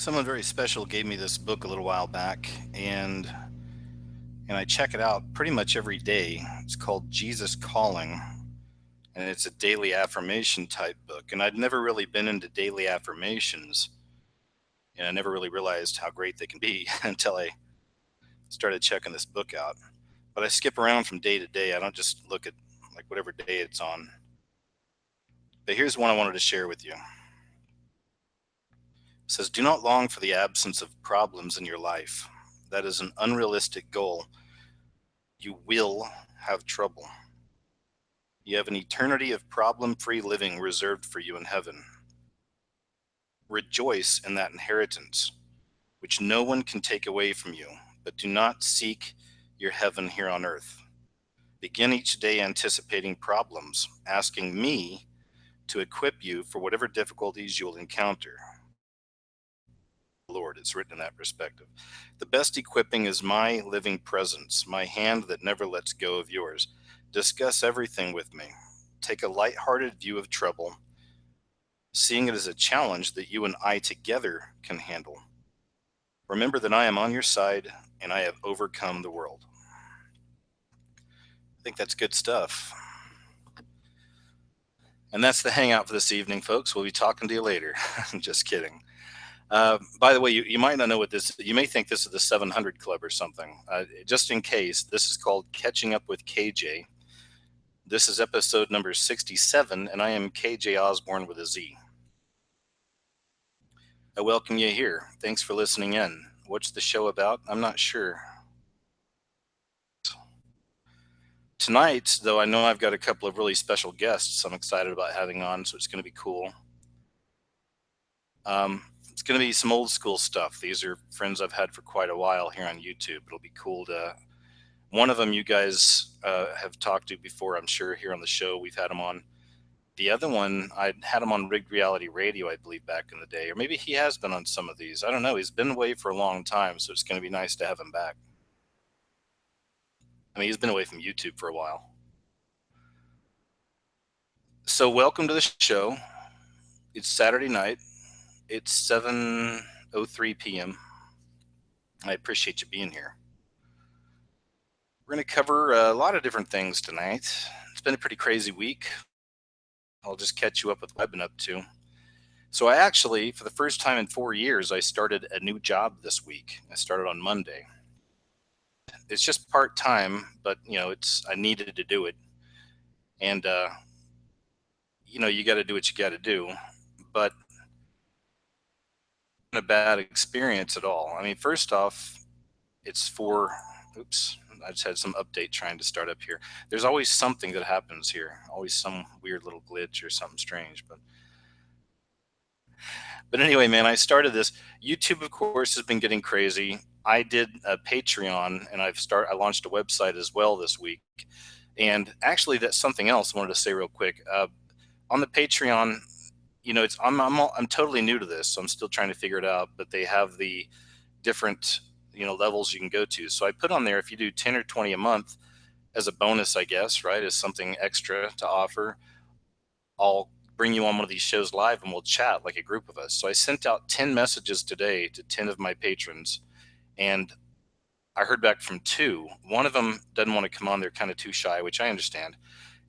Someone very special gave me this book a little while back, and I check it out pretty much every day. It's called Jesus Calling, and it's a daily affirmation type book. And I'd never really been into daily affirmations, and I never really realized how great they can be until I started checking this book out. But I skip around from day to day. I don't just look at like whatever day it's on. But here's one I wanted to share with you. It says, "Do not long for the absence of problems in your life. That is an unrealistic goal. You will have trouble. You have an eternity of problem free living reserved for you in heaven. Rejoice in that inheritance, which no one can take away from you, but do not seek your heaven here on earth. Begin each day anticipating problems, asking me to equip you for whatever difficulties you'll encounter." Lord, it's written in that perspective. "The best equipping is my living presence, my hand that never lets go of yours. Discuss everything with me. Take a light-hearted view of trouble, seeing it as a challenge that you and I together can handle. Remember that I am on your side and I have overcome the world." I think that's good stuff. And that's the hangout for this evening, folks. We'll be talking to you later. Just kidding. By the way, you might not know what this is. You may think this is the 700 Club or something. Just in case, this is called Catching Up with KJ. This is episode number 67, and I am KJ Osborne with a Z. I welcome you here. Thanks for listening in. What's the show about? I'm not sure. Tonight, though, I know I've got a couple of really special guests I'm excited about having on, so it's going to be cool. It's going to be some old school stuff. These are friends I've had for quite a while here on YouTube. It'll be cool to. One of them you guys have talked to before, I'm sure, here on the show. We've had him on. The other one, I had him on Rigged Reality Radio, I believe, back in the day. Or maybe he has been on some of these. I don't know. He's been away for a long time, so it's going to be nice to have him back. I mean, he's been away from YouTube for a while. So welcome to the show. It's Saturday night. It's 7:03 p.m. I appreciate you being here. We're going to cover a lot of different things tonight. It's been a pretty crazy week. I'll just catch you up with what I've been up to. So I actually, for the first time in 4 years, I started a new job this week. I started on Monday. It's just part-time, but I needed to do it. And you got to do what you got to do. But not a bad experience at all. I mean, first off, it's for, oops, I just had some update trying to start up here. There's always something that happens here, always some weird little glitch or something strange. But anyway, man, I started this. YouTube, of course, has been getting crazy. I did a Patreon, and I launched a website as well this week. And actually, that's something else I wanted to say real quick. On the Patreon, I'm totally new to this, so I'm still trying to figure it out. But they have the different levels you can go to. So I put on there, if you do 10 or 20 a month as a bonus, I guess, right, as something extra to offer, I'll bring you on one of these shows live and we'll chat like a group of us. So I sent out 10 messages today to 10 of my patrons, and I heard back from two. One of them doesn't want to come on. They're kind of too shy, which I understand.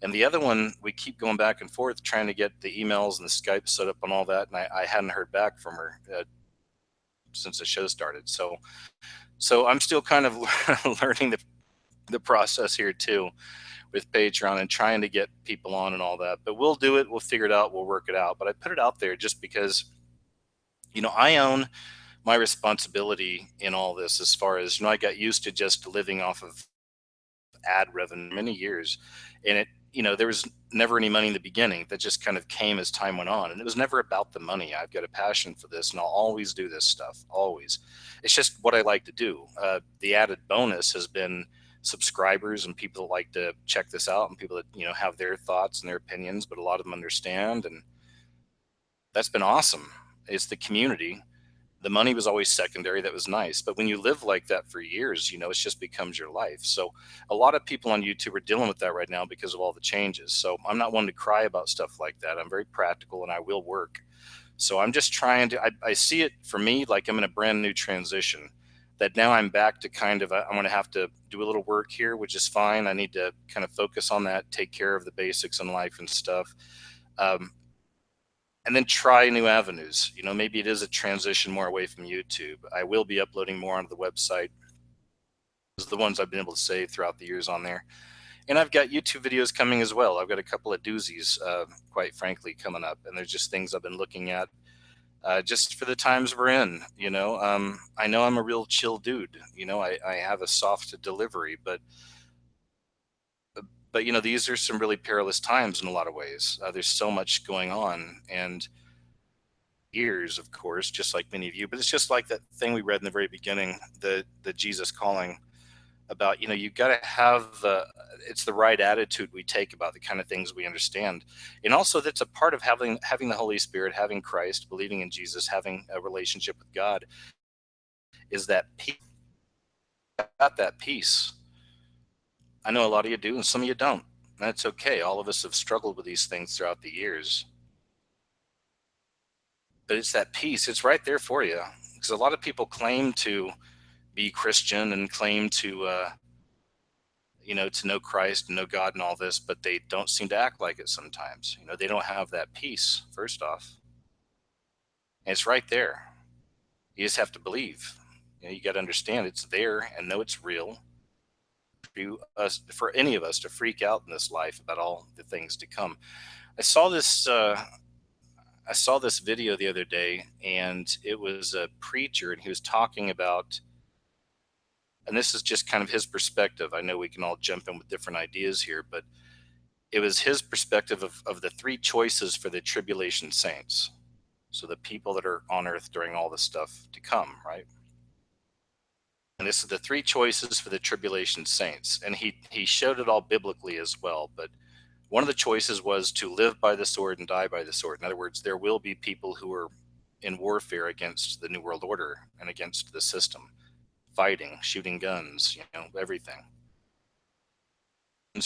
And the other one, we keep going back and forth trying to get the emails and the Skype set up and all that. And I hadn't heard back from her since the show started. So I'm still kind of learning the process here too with Patreon and trying to get people on and all that. But we'll do it. We'll figure it out. We'll work it out. But I put it out there just because, I own my responsibility in all this as far as, I got used to just living off of ad revenue many years. And there was never any money in the beginning. That just kind of came as time went on. And it was never about the money. I've got a passion for this and I'll always do this stuff. Always. It's just what I like to do. The added bonus has been subscribers and people that like to check this out and people that, have their thoughts and their opinions, but a lot of them understand. And that's been awesome. It's the community. The money was always secondary. That was nice. But when you live like that for years, it just becomes your life. So a lot of people on YouTube are dealing with that right now because of all the changes. So I'm not one to cry about stuff like that. I'm very practical and I will work. So I'm just trying to, I see it for me like I'm in a brand new transition, that now I'm back to kind of, I'm going to have to do a little work here, which is fine. I need to kind of focus on that, take care of the basics in life and stuff. Um, and then try new avenues. Maybe it is a transition more away from YouTube. I will be uploading more onto the website, the ones I've been able to save throughout the years on there. And I've got YouTube videos coming as well. I've got a couple of doozies, quite frankly, coming up. And there's just things I've been looking at just for the times we're in. I know I'm a real chill dude. I have a soft delivery, but these are some really perilous times in a lot of ways. There's so much going on, and years, of course, just like many of you. But it's just like that thing we read in the very beginning, the Jesus calling, about you got to have it's the right attitude we take about the kind of things we understand, and also that's a part of having the Holy Spirit, having Christ, believing in Jesus, having a relationship with God, is that peace. Got that peace. I know a lot of you do, and some of you don't. That's okay. All of us have struggled with these things throughout the years, but it's that peace. It's right there for you, because a lot of people claim to be Christian and claim to know Christ and know God and all this, but they don't seem to act like it sometimes. They don't have that peace, first off. And it's right there. You just have to believe. You got to understand it's there and know it's real. For any of us to freak out in this life about all the things to come. I saw this. I saw this video the other day, and it was a preacher, and he was talking about, and this is just kind of his perspective. I know we can all jump in with different ideas here, but it was his perspective of the three choices for the tribulation saints. So the people that are on earth during all the stuff to come, right? And this is the three choices for the tribulation saints. And he showed it all biblically as well. But one of the choices was to live by the sword and die by the sword. In other words, there will be people who are in warfare against the New World Order and against the system, fighting, shooting guns, everything.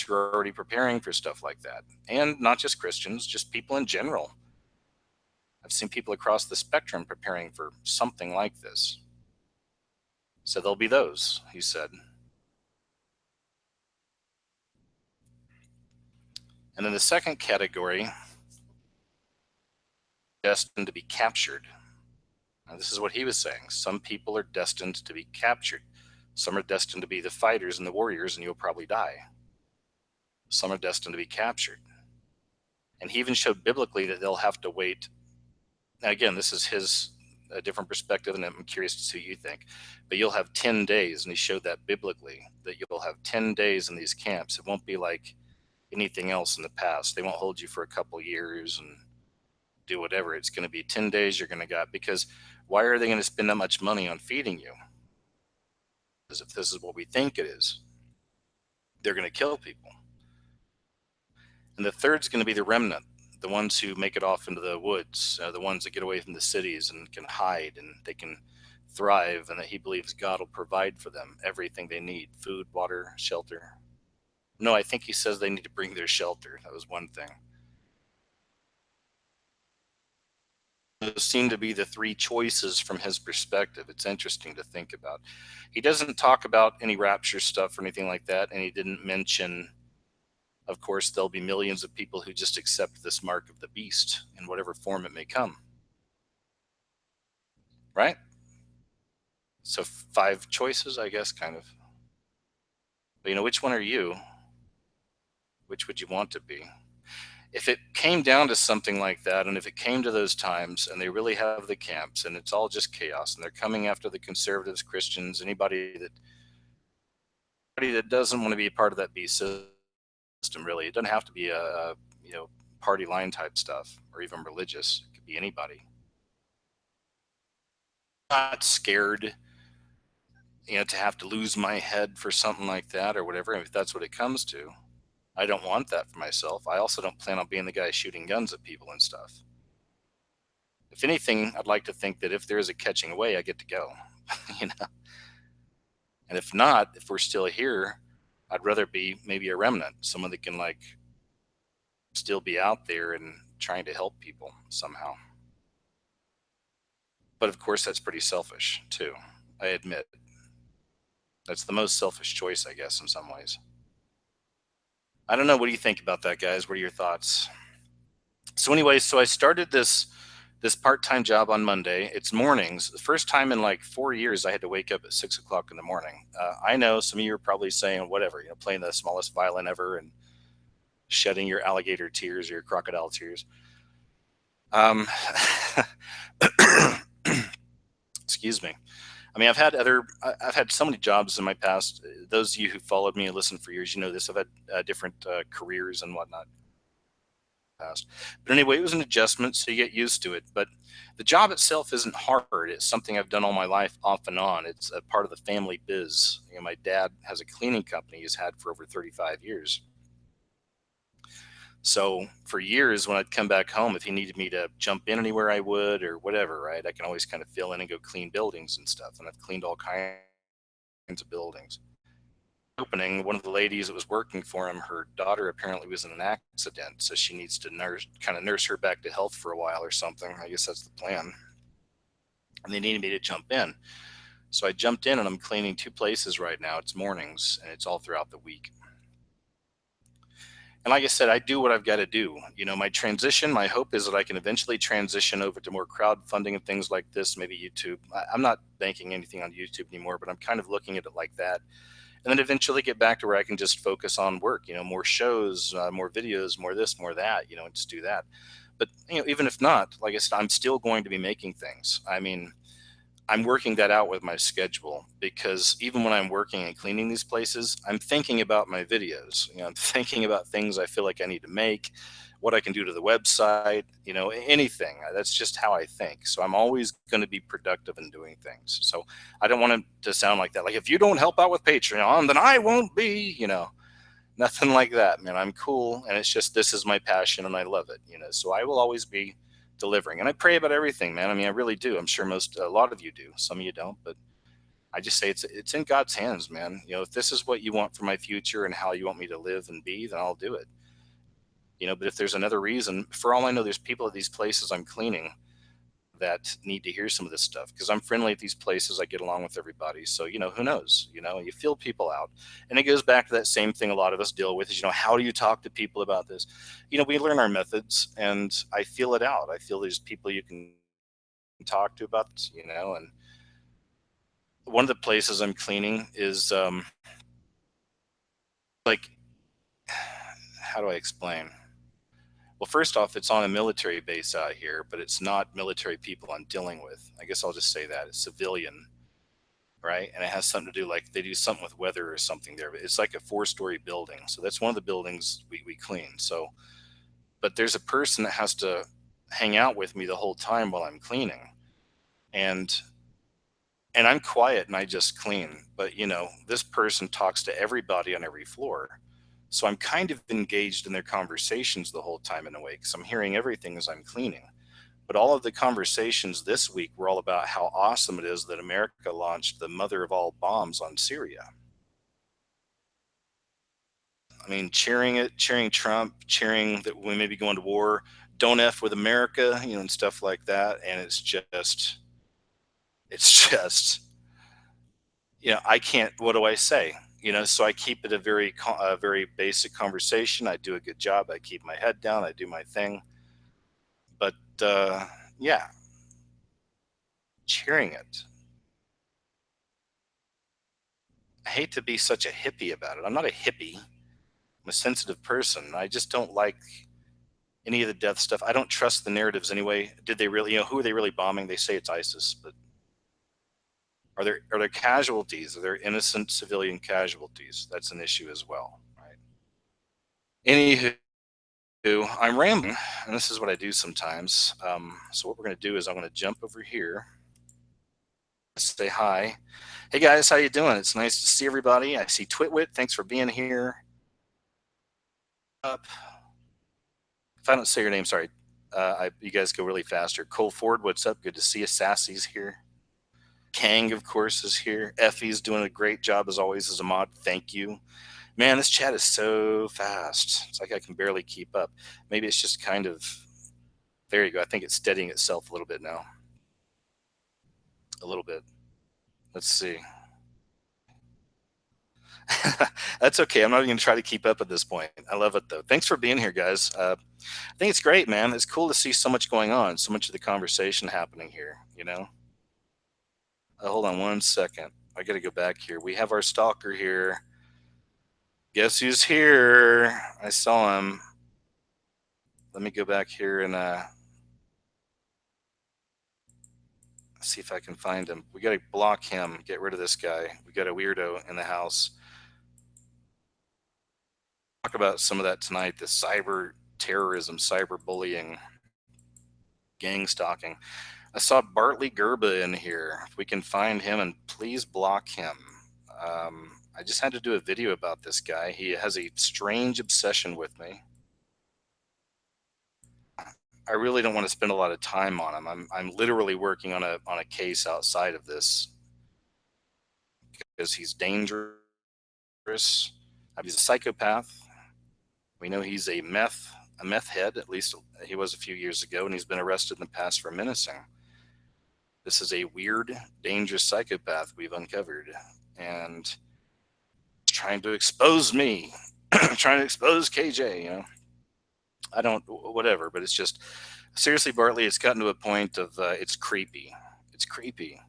Who are already preparing for stuff like that. And not just Christians, just people in general. I've seen people across the spectrum preparing for something like this. So there'll be those, he said. And then the second category, destined to be captured. Now, this is what he was saying. Some people are destined to be captured. Some are destined to be the fighters and the warriors, and you'll probably die. Some are destined to be captured. And he even showed biblically that they'll have to wait. Now, again, this is his a different perspective, and I'm curious to see what you think. But you'll have 10 days, and he showed that biblically, that you'll have 10 days in these camps. It won't be like anything else in the past. They won't hold you for a couple years and do whatever. It's going to be 10 days you're going to get, because why are they going to spend that much money on feeding you? Because if this is what we think it is, they're going to kill people. And the third's going to be the remnant, the ones who make it off into the woods, the ones that get away from the cities and can hide and they can thrive, and that he believes God will provide for them everything they need: food, water, shelter. No, I think he says they need to bring their shelter. That was one thing. Those seem to be the three choices from his perspective. It's interesting to think about. He doesn't talk about any rapture stuff or anything like that, and he didn't mention, of course, there'll be millions of people who just accept this mark of the beast in whatever form it may come. Right? So 5 choices, I guess, kind of. But which one are you? Which would you want to be? If it came down to something like that, and if it came to those times and they really have the camps and it's all just chaos and they're coming after the conservatives, Christians, anybody that doesn't want to be a part of that beast system, really, it doesn't have to be a party line type stuff or even religious. It could be anybody. Not scared, to have to lose my head for something like that or whatever, if that's what it comes to. I don't want that for myself. I also don't plan on being the guy shooting guns at people and stuff. If anything, I'd like to think that if there is a catching away, I get to go, And if not, if we're still here, I'd rather be maybe a remnant, someone that can still be out there and trying to help people somehow. But of course, that's pretty selfish too. I admit that's the most selfish choice, I guess, in some ways. I don't know. What do you think about that, guys? What are your thoughts? So anyway, so I started this part-time job on Monday. It's mornings. The first time in like 4 years I had to wake up at 6 o'clock in the morning. I know some of you are probably saying, whatever, playing the smallest violin ever and shedding your alligator tears or your crocodile tears. Um, excuse me. I mean, I've had so many jobs in my past. Those of you who followed me and listened for years, you know this. I've had different careers and whatnot past. But anyway, it was an adjustment, so you get used to it. But the job itself isn't hard. It's something I've done all my life, off and on. It's a part of the family biz. My dad has a cleaning company he's had for over 35 years. So for years, when I'd come back home, if he needed me to jump in anywhere, I would, or whatever, right? I can always kind of fill in and go clean buildings and stuff. And I've cleaned all kinds of buildings. Opening, one of the ladies that was working for him, her daughter apparently was in an accident, so she needs to nurse her back to health for a while or something. I guess that's the plan. And they needed me to jump in. So I jumped in and I'm cleaning two places right now. It's mornings and it's all throughout the week. And like I said, I do what I've got to do. My transition, my hope is that I can eventually transition over to more crowdfunding and things like this, maybe YouTube. I'm not banking anything on YouTube anymore, but I'm kind of looking at it like that. And then eventually get back to where I can just focus on work, more shows, more videos, more this, more that, and just do that. But, even if not, like I said, I'm still going to be making things. I mean, I'm working that out with my schedule because even when I'm working and cleaning these places, I'm thinking about my videos. I'm thinking about things I feel like I need to make, what I can do to the website, anything. That's just how I think. So I'm always going to be productive in doing things. So I don't want it to sound like that. Like, if you don't help out with Patreon, then I won't be, nothing like that, man. I'm cool. And it's just, this is my passion and I love it, so I will always be delivering. And I pray about everything, man. I mean, I really do. I'm sure a lot of you do. Some of you don't, but I just say it's in God's hands, man. If this is what you want for my future and how you want me to live and be, then I'll do it. But if there's another reason, for all I know, there's people at these places I'm cleaning that need to hear some of this stuff because I'm friendly at these places. I get along with everybody. So, who knows? You feel people out. And it goes back to that same thing a lot of us deal with is, how do you talk to people about this? We learn our methods and I feel it out. I feel there's people you can talk to about this, and one of the places I'm cleaning is like, how do I explain? Well, first off, it's on a military base out here, but it's not military people I'm dealing with. I guess I'll just say that it's civilian, right? And it has something to do, like they do something with weather or something there. But it's like a 4-story building, so that's one of the buildings we clean. So, but there's a person that has to hang out with me the whole time while I'm cleaning, and I'm quiet and I just clean. But this person talks to everybody on every floor. So I'm kind of engaged in their conversations the whole time in a way because I'm hearing everything as I'm cleaning. But all of the conversations this week were all about how awesome it is that America launched the mother of all bombs on Syria. I mean, cheering it, cheering Trump, cheering that we may be going to war, don't F with America, and stuff like that. And it's just, I can't, what do I say? So I keep it a very basic conversation. I do a good job. I keep my head down. I do my thing. But yeah, cheering it. I hate to be such a hippie about it. I'm not a hippie. I'm a sensitive person. I just don't like any of the death stuff. I don't trust the narratives anyway. Did they really, who are they really bombing? They say it's ISIS, but are there casualties? Are there innocent civilian casualties? That's an issue as well, right? Anywho, I'm rambling, and this is what I do sometimes. So what we're going to do is I'm going to jump over here, say hi. Hey guys, how you doing? It's nice to see everybody. I see Twitwit. Thanks for being here. Up. If I don't say your name, sorry. You guys go really fast here. Cole Ford, what's up? Good to see you. Sassy's here. Kang, of course, is here. Effie's doing a great job as always as a mod. Thank you. Man, this chat is so fast. It's like I can barely keep up. Maybe it's just kind of, there you go. I think it's steadying itself a little bit now. a little bit. Let's see. That's okay. I'm not even going to try to keep up at this point. I love it though. Thanks for being here, guys. I think it's great, man. It's cool to see so much going on, so much of the conversation happening here. Hold on one second. I got to go back here. We have our stalker here. Guess who's here? I saw him. Let me go back here and see if I can find him. We got to block him. Get rid of this guy. We got a weirdo in the house. Talk about some of that tonight. The cyber terrorism, cyber bullying, gang stalking. I saw Bartley Gerba in here. If we can find him, and please block him. I just had to do a video about this guy. He has a strange obsession with me. I really don't want to spend a lot of time on him. I'm literally working on a case outside of this because he's dangerous. He's a psychopath. We know he's a meth head. At least he was a few years ago, and he's been arrested in the past for menacing. This is a weird, dangerous psychopath we've uncovered, and trying to expose me, trying to expose KJ. I don't, whatever, but it's just, seriously, Bartley, it's gotten to a point of, it's creepy. It's creepy.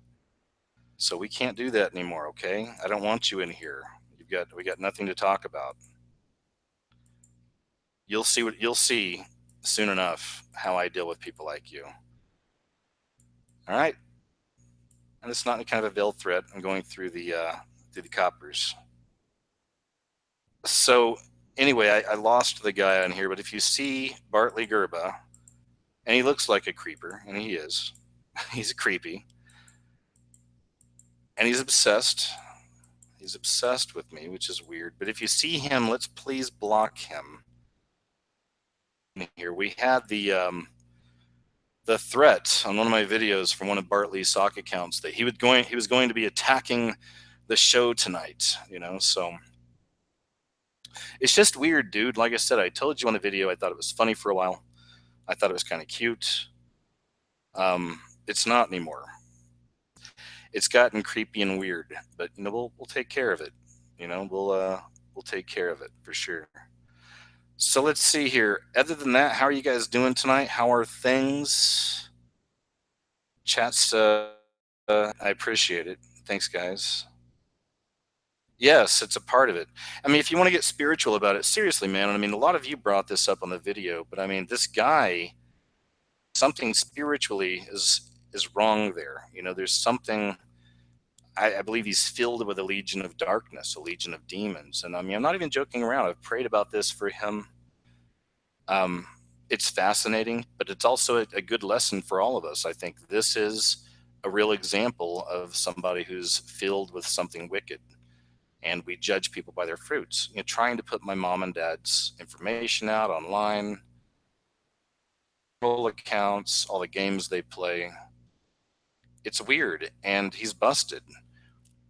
So we can't do that anymore, okay? I don't want you in here. We got nothing to talk about. You'll see soon enough how I deal with people like you. All right? And it's not any kind of a veiled threat. I'm going through the coppers. So anyway, I lost the guy on here, but if you see Bartley Gerba, and he looks like a creeper, and he is, he's creepy, and he's obsessed. He's obsessed with me, which is weird. But if you see him, let's please block him. Here we had the threat on one of my videos from one of Bartley's sock accounts that he was going to be attacking the show tonight. So it's just weird, dude. Like I said, I told you on the video, I thought it was funny for a while. I thought it was kind of cute. It's not anymore. It's gotten creepy and weird, but we'll take care of it. We'll take care of it for sure. So let's see here. Other than that, how are you guys doing tonight? How are things? Chats, I appreciate it. Thanks, guys. Yes, it's a part of it. I mean, if you want to get spiritual about it, seriously, man. I mean, a lot of you brought this up on the video, but I mean, this guy, something spiritually is wrong there. There's something. I believe he's filled with a legion of darkness, a legion of demons. And I mean, I'm not even joking around. I've prayed about this for him. It's fascinating, but it's also a good lesson for all of us. I think this is a real example of somebody who's filled with something wicked. And we judge people by their fruits. Trying to put my mom and dad's information out online, all accounts, all the games they play. It's weird, and he's busted.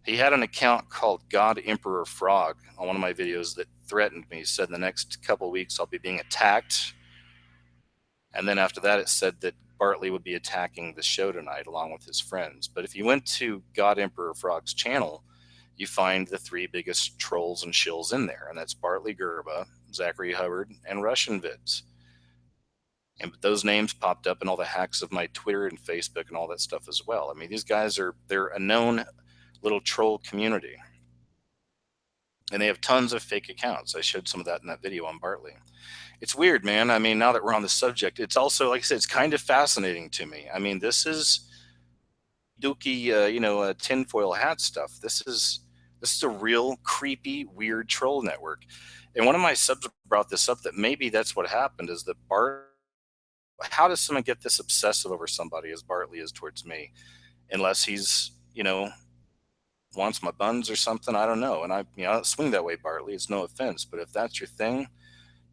He had an account called God Emperor Frog on one of my videos that threatened me. He said in the next couple of weeks I'll be being attacked. And then after that, it said that Bartley would be attacking the show tonight along with his friends. But if you went to God Emperor Frog's channel, you find the three biggest trolls and shills in there. And that's Bartley Gerba, Zachary Hubbard, and Russian Vids. And those names popped up in all the hacks of my Twitter and Facebook and all that stuff as well. I mean, these guys they're a known little troll community. And they have tons of fake accounts. I showed some of that in that video on Bartley. It's weird, man. I mean, now that we're on the subject, it's also, like I said, it's kind of fascinating to me. I mean, this is dookie, tinfoil hat stuff. This is a real creepy, weird troll network. And one of my subs brought this up, that maybe that's what happened, is that how does someone get this obsessive over somebody as Bartley is towards me? Unless he's, wants my buns or something. I don't know. And I don't swing that way, Bartley. It's no offense. But if that's your thing,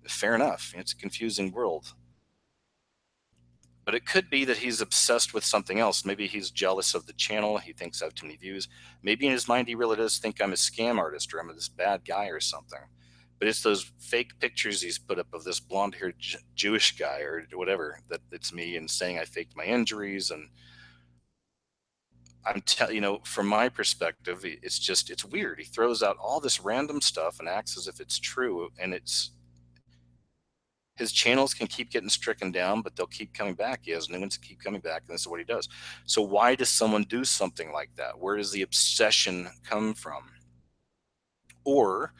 fair enough. It's a confusing world. But it could be that he's obsessed with something else. Maybe he's jealous of the channel. He thinks I have too many views. Maybe in his mind he really does think I'm a scam artist or I'm this bad guy or something. But it's those fake pictures he's put up of this blonde-haired Jewish guy or whatever, that it's me, and saying I faked my injuries. And you know, from my perspective, it's weird. He throws out all this random stuff and acts as if it's true, and his channels can keep getting stricken down, but they'll keep coming back. He has new ones that keep coming back, and this is what he does. So why does someone do something like that? Where does the obsession come from? Or,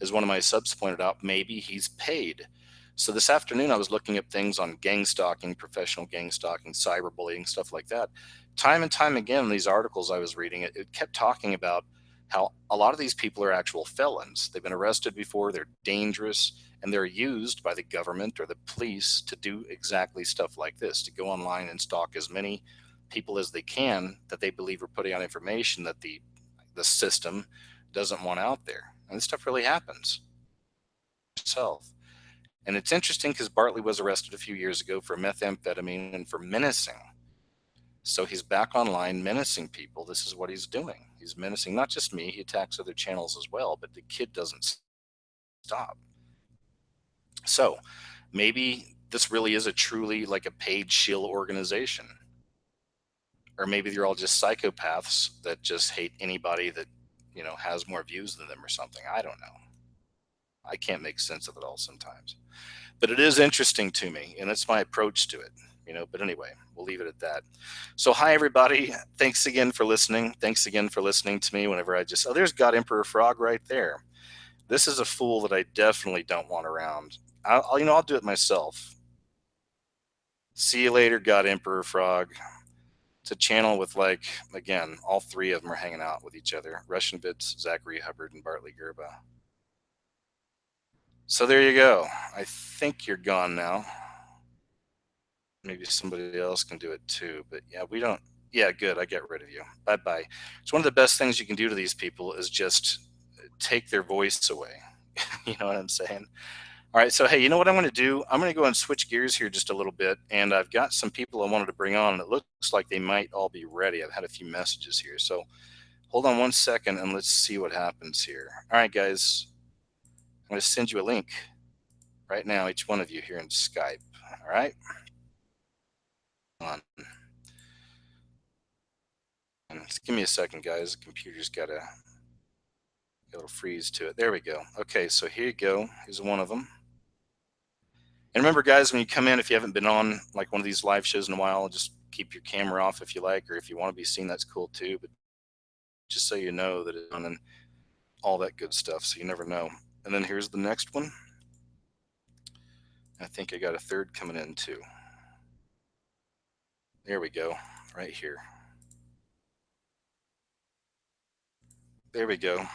as one of my subs pointed out, maybe he's paid. So this afternoon I was looking up things on gang stalking, professional gang stalking, cyberbullying, stuff like that. Time and time again in these articles I was reading, it kept talking about how a lot of these people are actual felons. They've been arrested before, they're dangerous, and they're used by the government or the police to do exactly stuff like this, to go online and stalk as many people as they can that they believe are putting out information that the system doesn't want out there. And this stuff really happens. Itself. And it's interesting because Bartley was arrested a few years ago for methamphetamine and for menacing. So he's back online menacing people. This is what he's doing. He's menacing not just me, he attacks other channels as well, but the kid doesn't stop. So maybe this really is a truly like a paid shill organization. Or maybe they're all just psychopaths that just hate anybody that, you know, has more views than them or something. I don't know. I can't make sense of it all sometimes. But it is interesting to me, and it's my approach to it, you know. But anyway, we'll leave it at that. So hi, everybody. Thanks again for listening. Thanks again for listening to me whenever I just, oh, there's God Emperor Frog right there. This is a fool that I definitely don't want around. I'll do it myself. See you later, God Emperor Frog. It's a channel with, like, again, all three of them are hanging out with each other. Russian Bits, Zachary Hubbard, and Bartley Gerba. So there you go. I think you're gone now. Maybe somebody else can do it too. But yeah, we don't. Yeah, good. I get rid of you. Bye-bye. It's one of the best things you can do to these people is just take their voice away. You know what I'm saying? All right, so hey, you know what I'm going to do? I'm going to go and switch gears here just a little bit, and I've got some people I wanted to bring on, and it looks like they might all be ready. I've had a few messages here, so hold on one second, and let's see what happens here. All right, guys, I'm going to send you a link right now, each one of you here in Skype, all right? Just give me a second, guys. The computer's got a little freeze to it. There we go. Okay, so here you go. Here's one of them. And remember, guys, when you come in, if you haven't been on like one of these live shows in a while, just keep your camera off if you like, or if you want to be seen, that's cool too. But just so you know that it's on and all that good stuff, so you never know. And then here's the next one. I think I got a third coming in too. There we go, right here. There we go.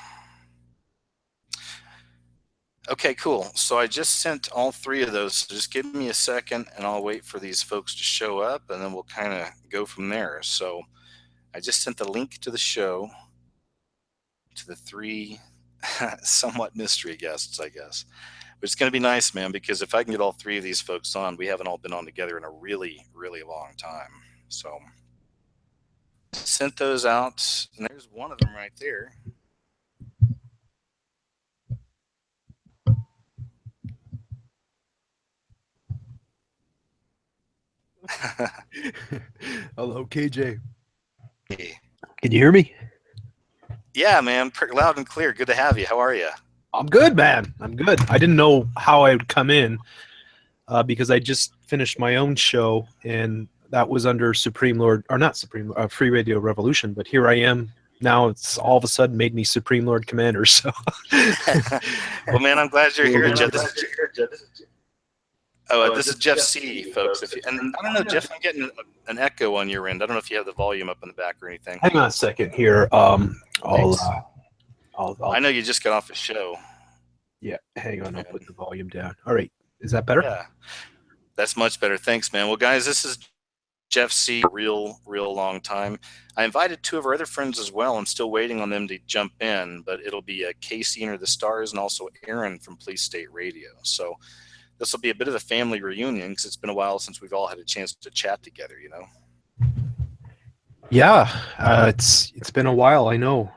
Okay, cool. So I just sent all three of those. So just give me a second and I'll wait for these folks to show up and then we'll kind of go from there. So I just sent the link to the show to the three somewhat mystery guests, I guess. But it's going to be nice, man, because if I can get all three of these folks on, we haven't all been on together in a really, really long time. So sent those out, and there's one of them right there. Hello, KJ. Hey. Can you hear me? Yeah, man, loud and clear. Good to have you. How are you? I'm good, man. I'm good. I didn't know how I would come in because I just finished my own show, and that was under Supreme Lord, or not Supreme, Free Radio Revolution. But here I am now. It's all of a sudden made me Supreme Lord Commander. So, well, man, I'm glad you're here, Jeff. This is Jeff C, folks. And I don't know, Jeff, I'm getting an echo on your end. I don't know if you have the volume up in the back or anything. Hang on a second here. I know you just got off a show. Yeah, hang on. I'll put the volume down. All right. Is that better? Yeah, that's much better. Thanks, man. Well, guys, this is Jeff C, real long time. I invited two of our other friends as well. I'm still waiting on them to jump in, but it'll be Casey Enter the Stars and also Aaron from Police State Radio. So this will be a bit of a family reunion because it's been a while since we've all had a chance to chat together, you know? Yeah, it's been a while, I know.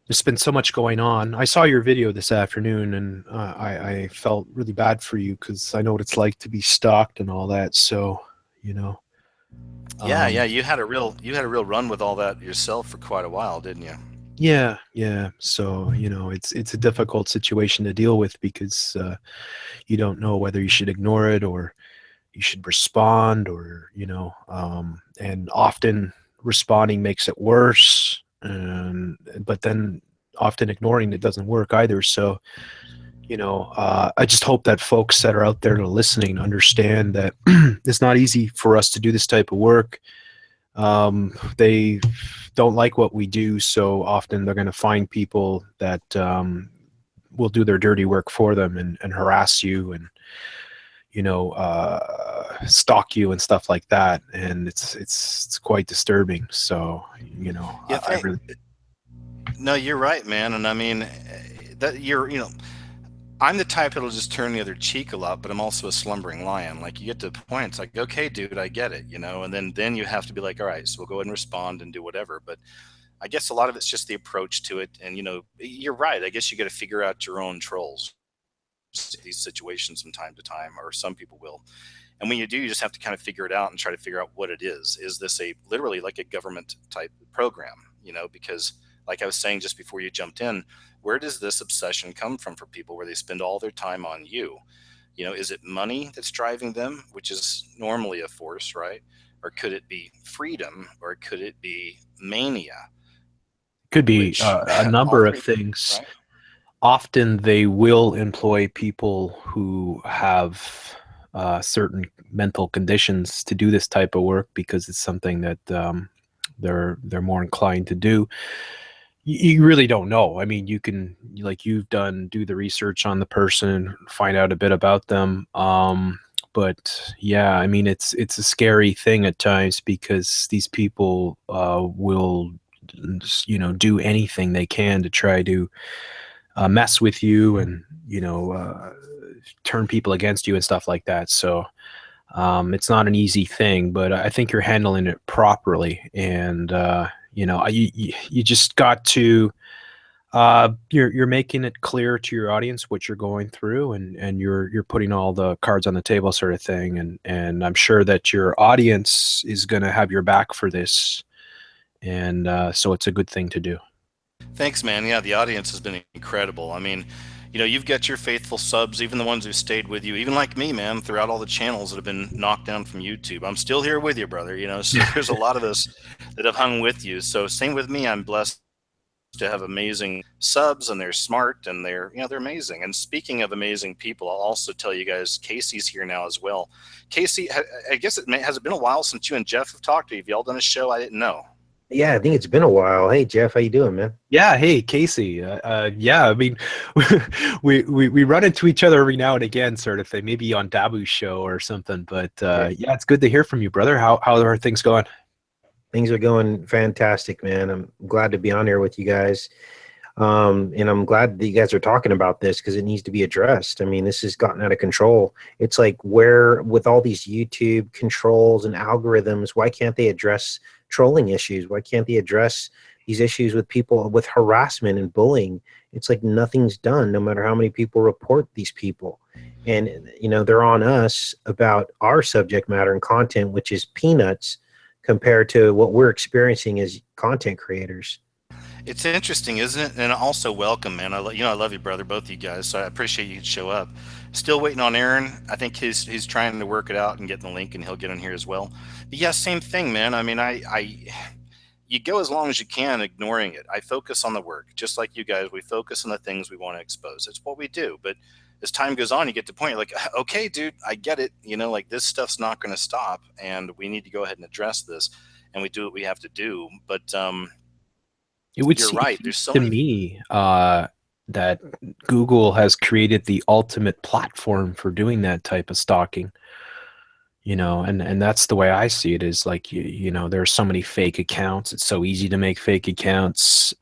There's been so much going on. I saw your video this afternoon, and I felt really bad for you because I know what it's like to be stalked and all that. So, you know, Yeah, yeah, Um, you had a real run with all that yourself for quite a while, didn't you? yeah, yeah. So, it's a difficult situation to deal with because you don't know whether you should ignore it or you should respond, or and often responding makes it worse. And but then often ignoring it doesn't work either. So, I just hope that folks that are out there listening understand that it's not easy for us to do this type of work. They don't like what we do, so often they're going to find people that will do their dirty work for them and harass you and stalk you and stuff like that, and it's quite disturbing. So Yeah, I really. no, you're right, man. And I mean, that I'm the type that'll just turn the other cheek a lot, but I'm also a slumbering lion. Like you get to the point, it's like, okay, dude, I get it, and then you have to be like, all right, so we'll go ahead and respond and do whatever. But I guess a lot of it's just the approach to it, and you're right. I guess you got to figure out your own trolls these situations from time to time, or some people will. And when you do, you just have to kind of figure it out and try to figure out what it is. Is this a literally like a government type program? Because like I was saying just before you jumped in, where does this obsession come from for people where they spend all their time on you? Is it money that's driving them, which is normally a force, right? Or could it be freedom, or could it be mania, Could be which a all number of three, things. right? Often they will employ people who have certain mental conditions to do this type of work because it's something that they're more inclined to do. You really don't know. I mean, you can, like you've done, do the research on the person, find out a bit about them. But yeah, I mean, it's a scary thing at times because these people will, do anything they can to try to mess with you and turn people against you and stuff like that. So it's not an easy thing, but I think you're handling it properly, and you just got to you're making it clear to your audience what you're going through, and you're putting all the cards on the table, sort of thing, and I'm sure that your audience is going to have your back for this, and so it's a good thing to do. Thanks, man. Yeah, the audience has been incredible. I mean, you've got your faithful subs, even the ones who stayed with you, even like me, man, throughout all the channels that have been knocked down from YouTube. I'm still here with you, brother. So there's a lot of us that have hung with you. So same with me. I'm blessed to have amazing subs, and they're smart, and they're amazing. And speaking of amazing people, I'll also tell you guys, Casey's here now as well. Casey, I guess has it been a while since you and Jeff have talked? Have y'all done a show? I didn't know. Yeah, I think it's been a while. Hey, Jeff, how you doing, man? Yeah, hey Casey. Yeah, I mean, we run into each other every now and again, sort of thing. Maybe on Dabu's show or something. But Yeah, yeah, it's good to hear from you, brother. How are things going? things are going fantastic, man. I'm glad to be on here with you guys. And I'm glad that you guys are talking about this because it needs to be addressed. I mean, this has gotten out of control. It's like where, with all these YouTube controls and algorithms, why can't they address trolling issues? Why can't they address these issues with people with harassment and bullying? It's like nothing's done, no matter how many people report these people. And, they're on us about our subject matter and content, which is peanuts compared to what we're experiencing as content creators. It's interesting, isn't it? And also welcome, man. I love you, brother, both of you guys. So I appreciate you show up. Still waiting on Aaron. I think he's trying to work it out and getting the link, and he'll get in here as well. But yeah, same thing, man. I mean, you go as long as you can, ignoring it. I focus on the work, just like you guys. We focus on the things we want to expose. It's what we do. But as time goes on, you get to the point you're like, okay, dude, I get it. Like this stuff's not going to stop, and we need to go ahead and address this, and we do what we have to do. But It would you're seem right. There's so to many. me that Google has created the ultimate platform for doing that type of stalking. And that's the way I see it, is like, there are so many fake accounts. It's so easy to make fake accounts.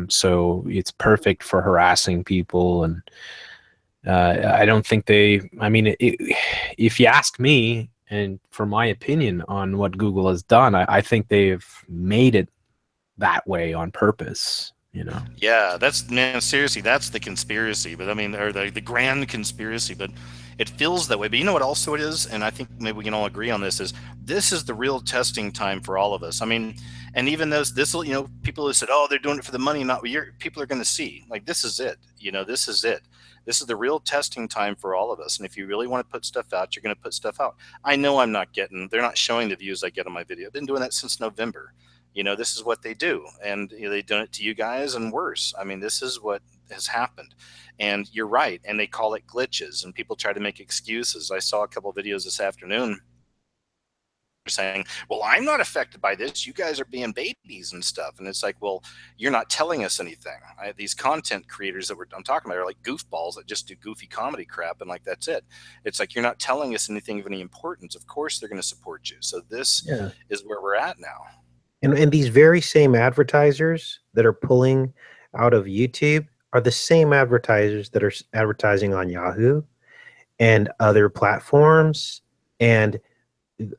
So it's perfect for harassing people. And I don't think I mean, if you ask me, and for my opinion on what Google has done, I think they've made it that way on purpose. Yeah, that's, man, seriously, that's the conspiracy. But I mean, or the grand conspiracy, but it feels that way. But you know what also it is, and I think maybe we can all agree on this is the real testing time for all of us. I mean, and even those this will, people who said, oh, they're doing it for the money, not people are going to see, like, this is it. This is it. This is the real testing time for all of us. And if you really want to put stuff out, you're going to put stuff out. I know they're not showing the views I get on my video. I've been doing that since November. This is what they do, and they've done it to you guys and worse. I mean, this is what has happened, and you're right. And they call it glitches, and people try to make excuses. I saw a couple of videos this afternoon saying, well, I'm not affected by this, you guys are being babies and stuff. And it's like, well, you're not telling us anything. These content creators that I'm talking about are like goofballs that just do goofy comedy crap, and like, that's it. It's like, you're not telling us anything of any importance. Of course they're going to support you. So this is where we're at now. And these very same advertisers that are pulling out of YouTube are the same advertisers that are advertising on Yahoo and other platforms and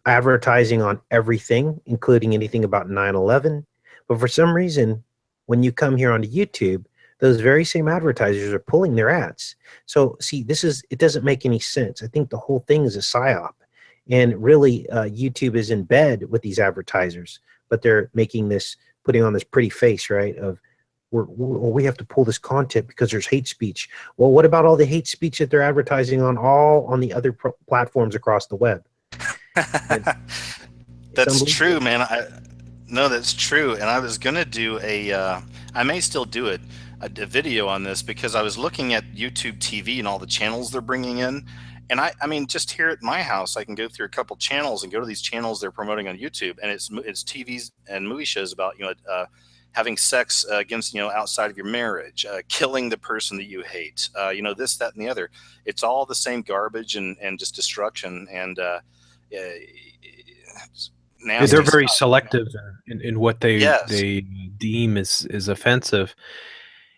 advertising on everything, including anything about 9/11. But for some reason, when you come here onto YouTube, those very same advertisers are pulling their ads. So see, it doesn't make any sense. I think the whole thing is a psyop. And really, YouTube is in bed with these advertisers, but they're putting on this pretty face, right? Of we have to pull this content because there's hate speech. Well, what about all the hate speech that they're advertising on the other platforms across the web? That's true, man. No, that's true. And I was gonna do I may still do it, a video on this, because I was looking at YouTube TV and all the channels they're bringing in. And I mean, just here at my house, I can go through a couple channels and go to these channels they're promoting on YouTube, and it's TVs and movie shows about having sex against outside of your marriage, killing the person that you hate, this, that, and the other. It's all the same garbage and just destruction and they're very selective in what they deem is offensive.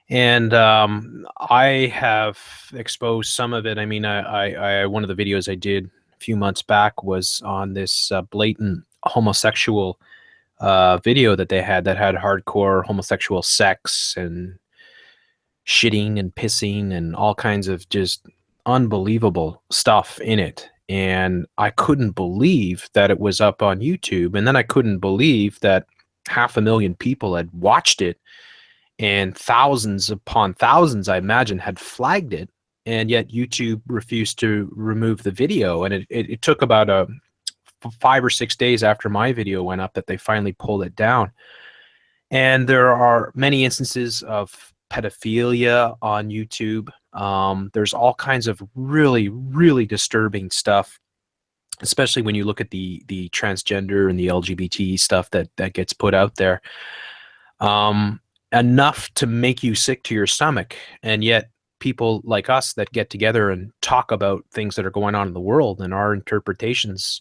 And I have exposed some of it. I mean, I one of the videos I did a few months back was on this blatant homosexual video that they had that had hardcore homosexual sex and shitting and pissing and all kinds of just unbelievable stuff in it. And I couldn't believe that it was up on YouTube. And then I couldn't believe that 500,000 people had watched it. And thousands upon thousands, I imagine, had flagged it, and yet YouTube refused to remove the video. And it took about 5 or 6 days after my video went up that they finally pulled it down. And there are many instances of pedophilia on YouTube. There's all kinds of really, really disturbing stuff, especially when you look at the transgender and the LGBT stuff that gets put out there. Enough to make you sick to your stomach, and yet people like us that get together and talk about things that are going on in the world and our interpretations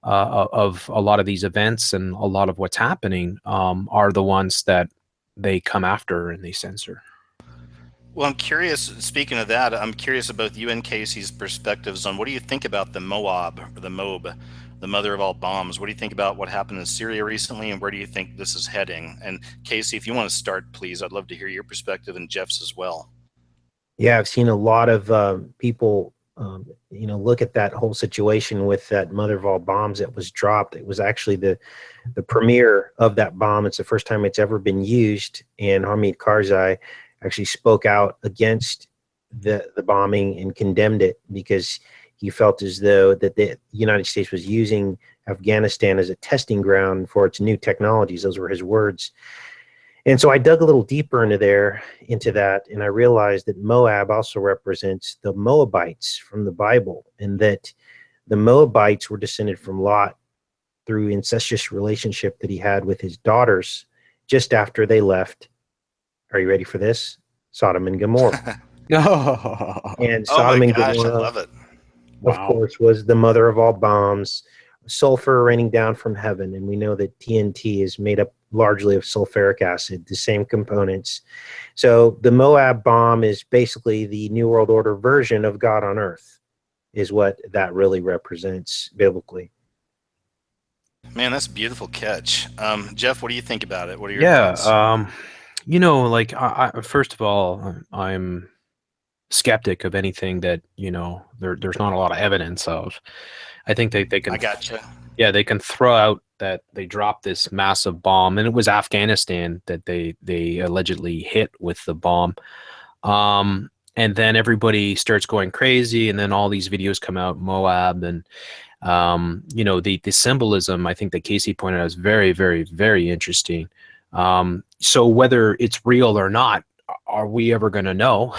of a lot of these events and a lot of what's happening are the ones that they come after and they censor. Well, I'm curious, speaking of that, I'm curious about you and Casey's perspectives on what do you think about the Moab, or the Moab, the mother of all bombs? What do you think about what happened in Syria recently, and where do you think this is heading? And Casey, if you want to start, please, I'd love to hear your perspective, and Jeff's as well. Yeah, I've seen a lot of people, look at that whole situation with that mother of all bombs that was dropped. It was actually the premiere of that bomb. It's the first time it's ever been used, and Hamid Karzai actually spoke out against the bombing and condemned it because he felt as though that the United States was using Afghanistan as a testing ground for its new technologies. Those were his words. And so I dug a little deeper into that, and I realized that Moab also represents the Moabites from the Bible, and that the Moabites were descended from Lot through incestuous relationship that he had with his daughters just after they left. Are you ready for this? Sodom and Gomorrah. And Sodom and Gomorrah, I love it. Of course, was the mother of all bombs, sulfur raining down from heaven. And we know that TNT is made up largely of sulfuric acid, the same components. So the Moab bomb is basically the New World Order version of God on earth, is what that really represents biblically. Man, that's a beautiful catch. Jeff, what do you think about it? What are your thoughts? like first of all, I'm skeptic of anything that there's not a lot of evidence of. I think they I can, gotcha. yeah, they can throw out that they dropped this massive bomb, and it was Afghanistan that they allegedly hit with the bomb. And then everybody starts going crazy, and then all these videos come out, Moab, and the symbolism I think that Casey pointed out is very, very, very interesting. So whether it's real or not, are we ever going to know?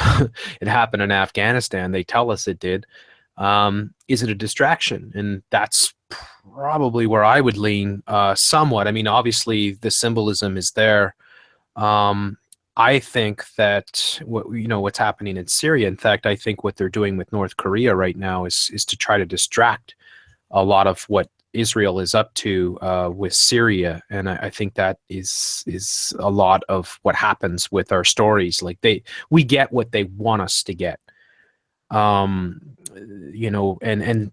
It happened in Afghanistan. They tell us it did. Is it a distraction? And that's probably where I would lean somewhat. I mean, obviously the symbolism is there. I think that what's happening in Syria. In fact, I think what they're doing with North Korea right now is to try to distract a lot of what Israel is up to with Syria, and I think that is a lot of what happens with our stories. Like we get what they want us to get, and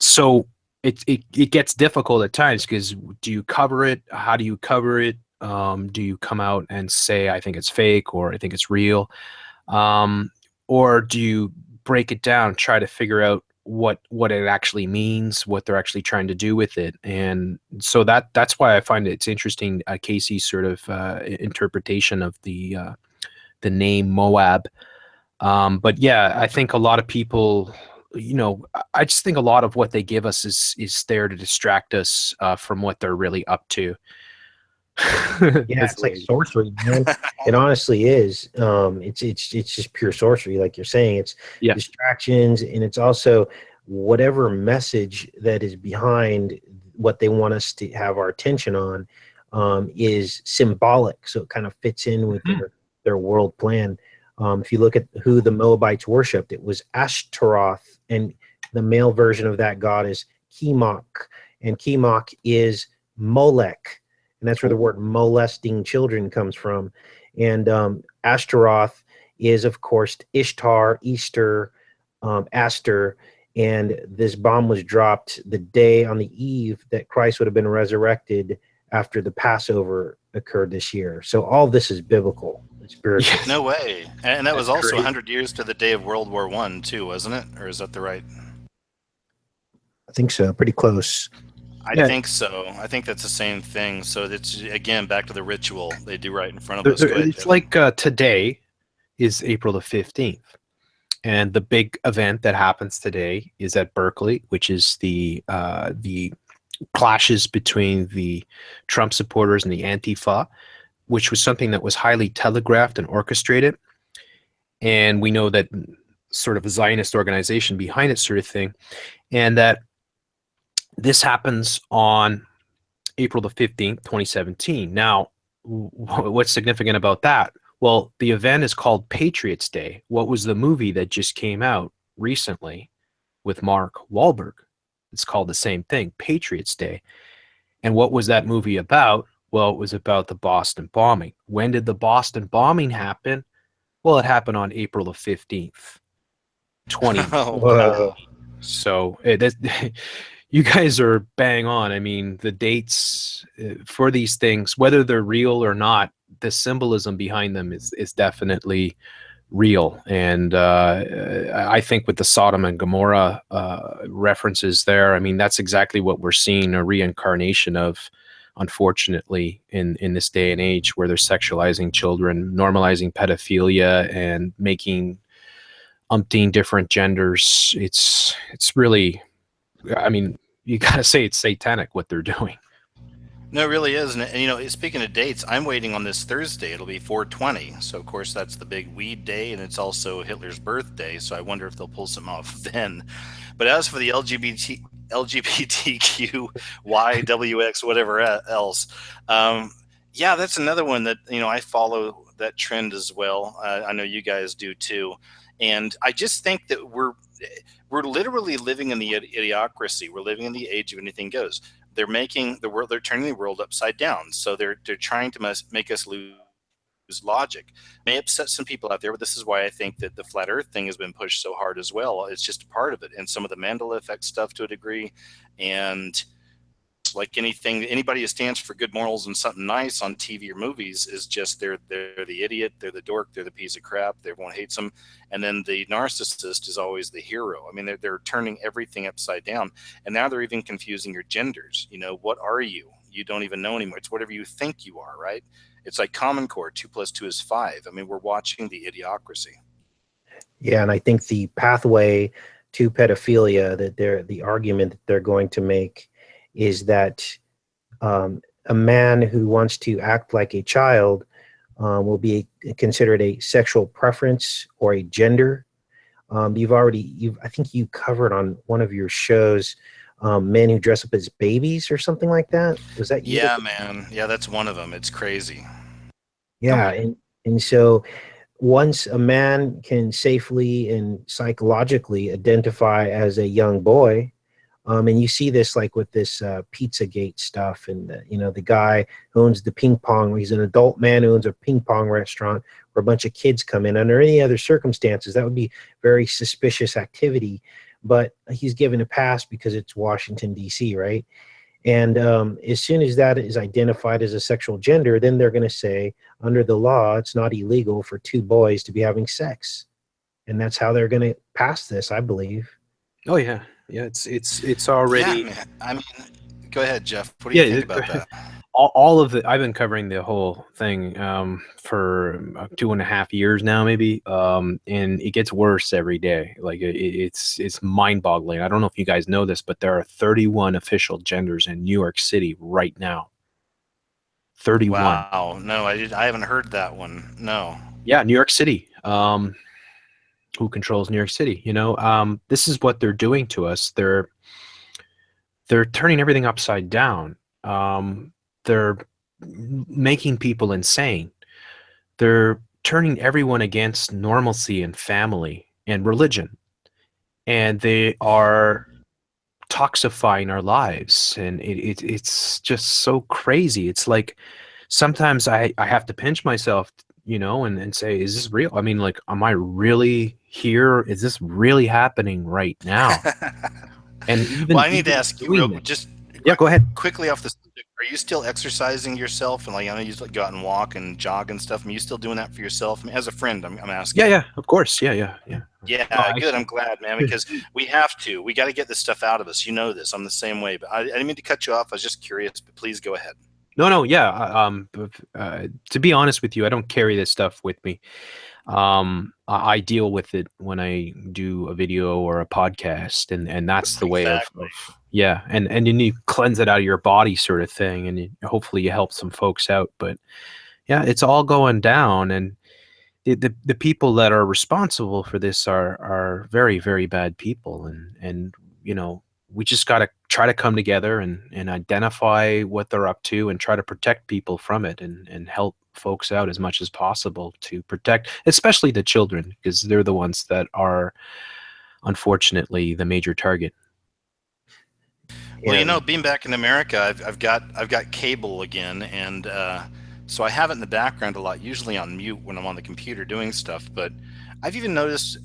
so it gets difficult at times because do you cover it? How do you cover it? Do you come out and say I think it's fake or I think it's real, or do you break it down, try to figure out what it actually means, what they're actually trying to do with it? And so that's why I find it's interesting, Casey's sort of interpretation of the name Moab. But yeah, I think a lot of people, I just think a lot of what they give us is there to distract us from what they're really up to. Yeah, it's like sorcery, man. It honestly is. It's just pure sorcery, like you're saying. It's distractions, and it's also whatever message that is behind what they want us to have our attention on is symbolic, so it kind of fits in with their world plan. If you look at who the Moabites worshipped, it was Ashtaroth, and the male version of that god is Chemosh, and Chemosh is Molech. And that's where the word molesting children comes from. And Ashtaroth is, of course, Ishtar, Easter, Aster. And this bomb was dropped the day on the eve that Christ would have been resurrected after the Passover occurred this year. So all this is biblical. It's spiritual. No way. And that was also 100 years to the day of World War I, too, wasn't it? Or is that the right? I think so. Pretty close. I think so. I think that's the same thing. So it's, again, back to the ritual they do right in front of us. It's like today is April the 15th. And the big event that happens today is at Berkeley, which is the clashes between the Trump supporters and the Antifa, which was something that was highly telegraphed and orchestrated. And we know that sort of a Zionist organization behind it sort of thing. And that this happens on April the 15th, 2017. Now, what's significant about that? Well, the event is called Patriots Day. What was the movie that just came out recently with Mark Wahlberg? It's called the same thing, Patriots Day. And what was that movie about? Well, it was about the Boston bombing. When did the Boston bombing happen? Well, it happened on April the 15th, 20. So you guys are bang on. I mean, the dates for these things, whether they're real or not, the symbolism behind them is definitely real. And I think with the Sodom and Gomorrah references there, I mean, that's exactly what we're seeing, a reincarnation of, unfortunately, in this day and age, where they're sexualizing children, normalizing pedophilia, and making umpteen different genders. It's really, I mean, you gotta say it's satanic what they're doing. No, it really is. And, speaking of dates, I'm waiting on this Thursday. It'll be 420. So, of course, that's the big weed day, and it's also Hitler's birthday. So I wonder if they'll pull something off then. But as for the LGBTQYWX, whatever else, yeah, that's another one that, I follow that trend as well. I know you guys do too. And I just think that we're literally living in the idiocracy. We're living in the age of anything goes. They're making the world, they're turning the world upside down. So they're trying to make us lose logic. It may upset some people out there, but this is why I think that the flat earth thing has been pushed so hard as well. It's just a part of it. And some of the Mandela effect stuff to a degree. And Like anybody who stands for good morals and something nice on TV or movies is just they're the idiot, they're the dork, they're the piece of crap. Everyone hates them, and then the narcissist is always the hero. I mean, they're turning everything upside down, and now they're even confusing your genders. You know, what are you? You don't even know anymore. It's whatever you think you are, right? It's like Common Core, 2 + 2 is 5. I mean, we're watching the idiocracy. Yeah, and I think the pathway to pedophilia, that the argument that they're going to make is that a man who wants to act like a child will be considered a sexual preference or a gender. I think you covered on one of your shows men who dress up as babies or something like that. Was that you? Yeah, man. Yeah, that's one of them. It's crazy. Yeah, and so once a man can safely and psychologically identify as a young boy, and you see this like with this Pizzagate stuff, and the guy who owns the ping pong, he's an adult man who owns a ping pong restaurant where a bunch of kids come in. Under any other circumstances, that would be very suspicious activity, but he's given a pass because it's Washington, D.C., right? And as soon as that is identified as a sexual gender, then they're going to say, under the law, it's not illegal for two boys to be having sex. And that's how they're going to pass this, I believe. Oh yeah, yeah. It's already. Yeah, man. I mean, go ahead, Jeff. What do you think about that? All of it. I've been covering the whole thing for 2.5 years now, maybe, and it gets worse every day. Like it's mind-boggling. I don't know if you guys know this, but there are 31 official genders in New York City right now. 31. Wow. No, I haven't heard that one. No. Yeah, New York City. Who controls New York City? This is what they're doing to us. They're turning everything upside down. They're making people insane. They're turning everyone against normalcy and family and religion. And they are toxifying our lives. And it's just so crazy. It's like sometimes I have to pinch myself, and say, is this real? I mean, like, am I really here? Is this really happening right now? And even, well, I need to ask you, go ahead. Quickly off the subject, are you still exercising yourself? And like, I know you go out and walk and jog and stuff. I mean, you still doing that for yourself? I mean, as a friend, I'm asking. Yeah, of course. Yeah. Yeah, good. I'm glad, man, because we have to. We got to get this stuff out of us. You know this. I'm the same way. But I didn't mean to cut you off. I was just curious, but please go ahead. No, yeah. To be honest with you, I don't carry this stuff with me. I deal with it when I do a video or a podcast, and that's the way of yeah. And then you cleanse it out of your body, sort of thing, and hopefully you help some folks out. But yeah, it's all going down, and the people that are responsible for this are very, very bad people, and we just got to try to come together and identify what they're up to and try to protect people from it and help folks out as much as possible to protect, especially the children, because they're the ones that are unfortunately the major target. Well, being back in America, I've got cable again, and so I have it in the background a lot, usually on mute when I'm on the computer doing stuff. But I've even noticed,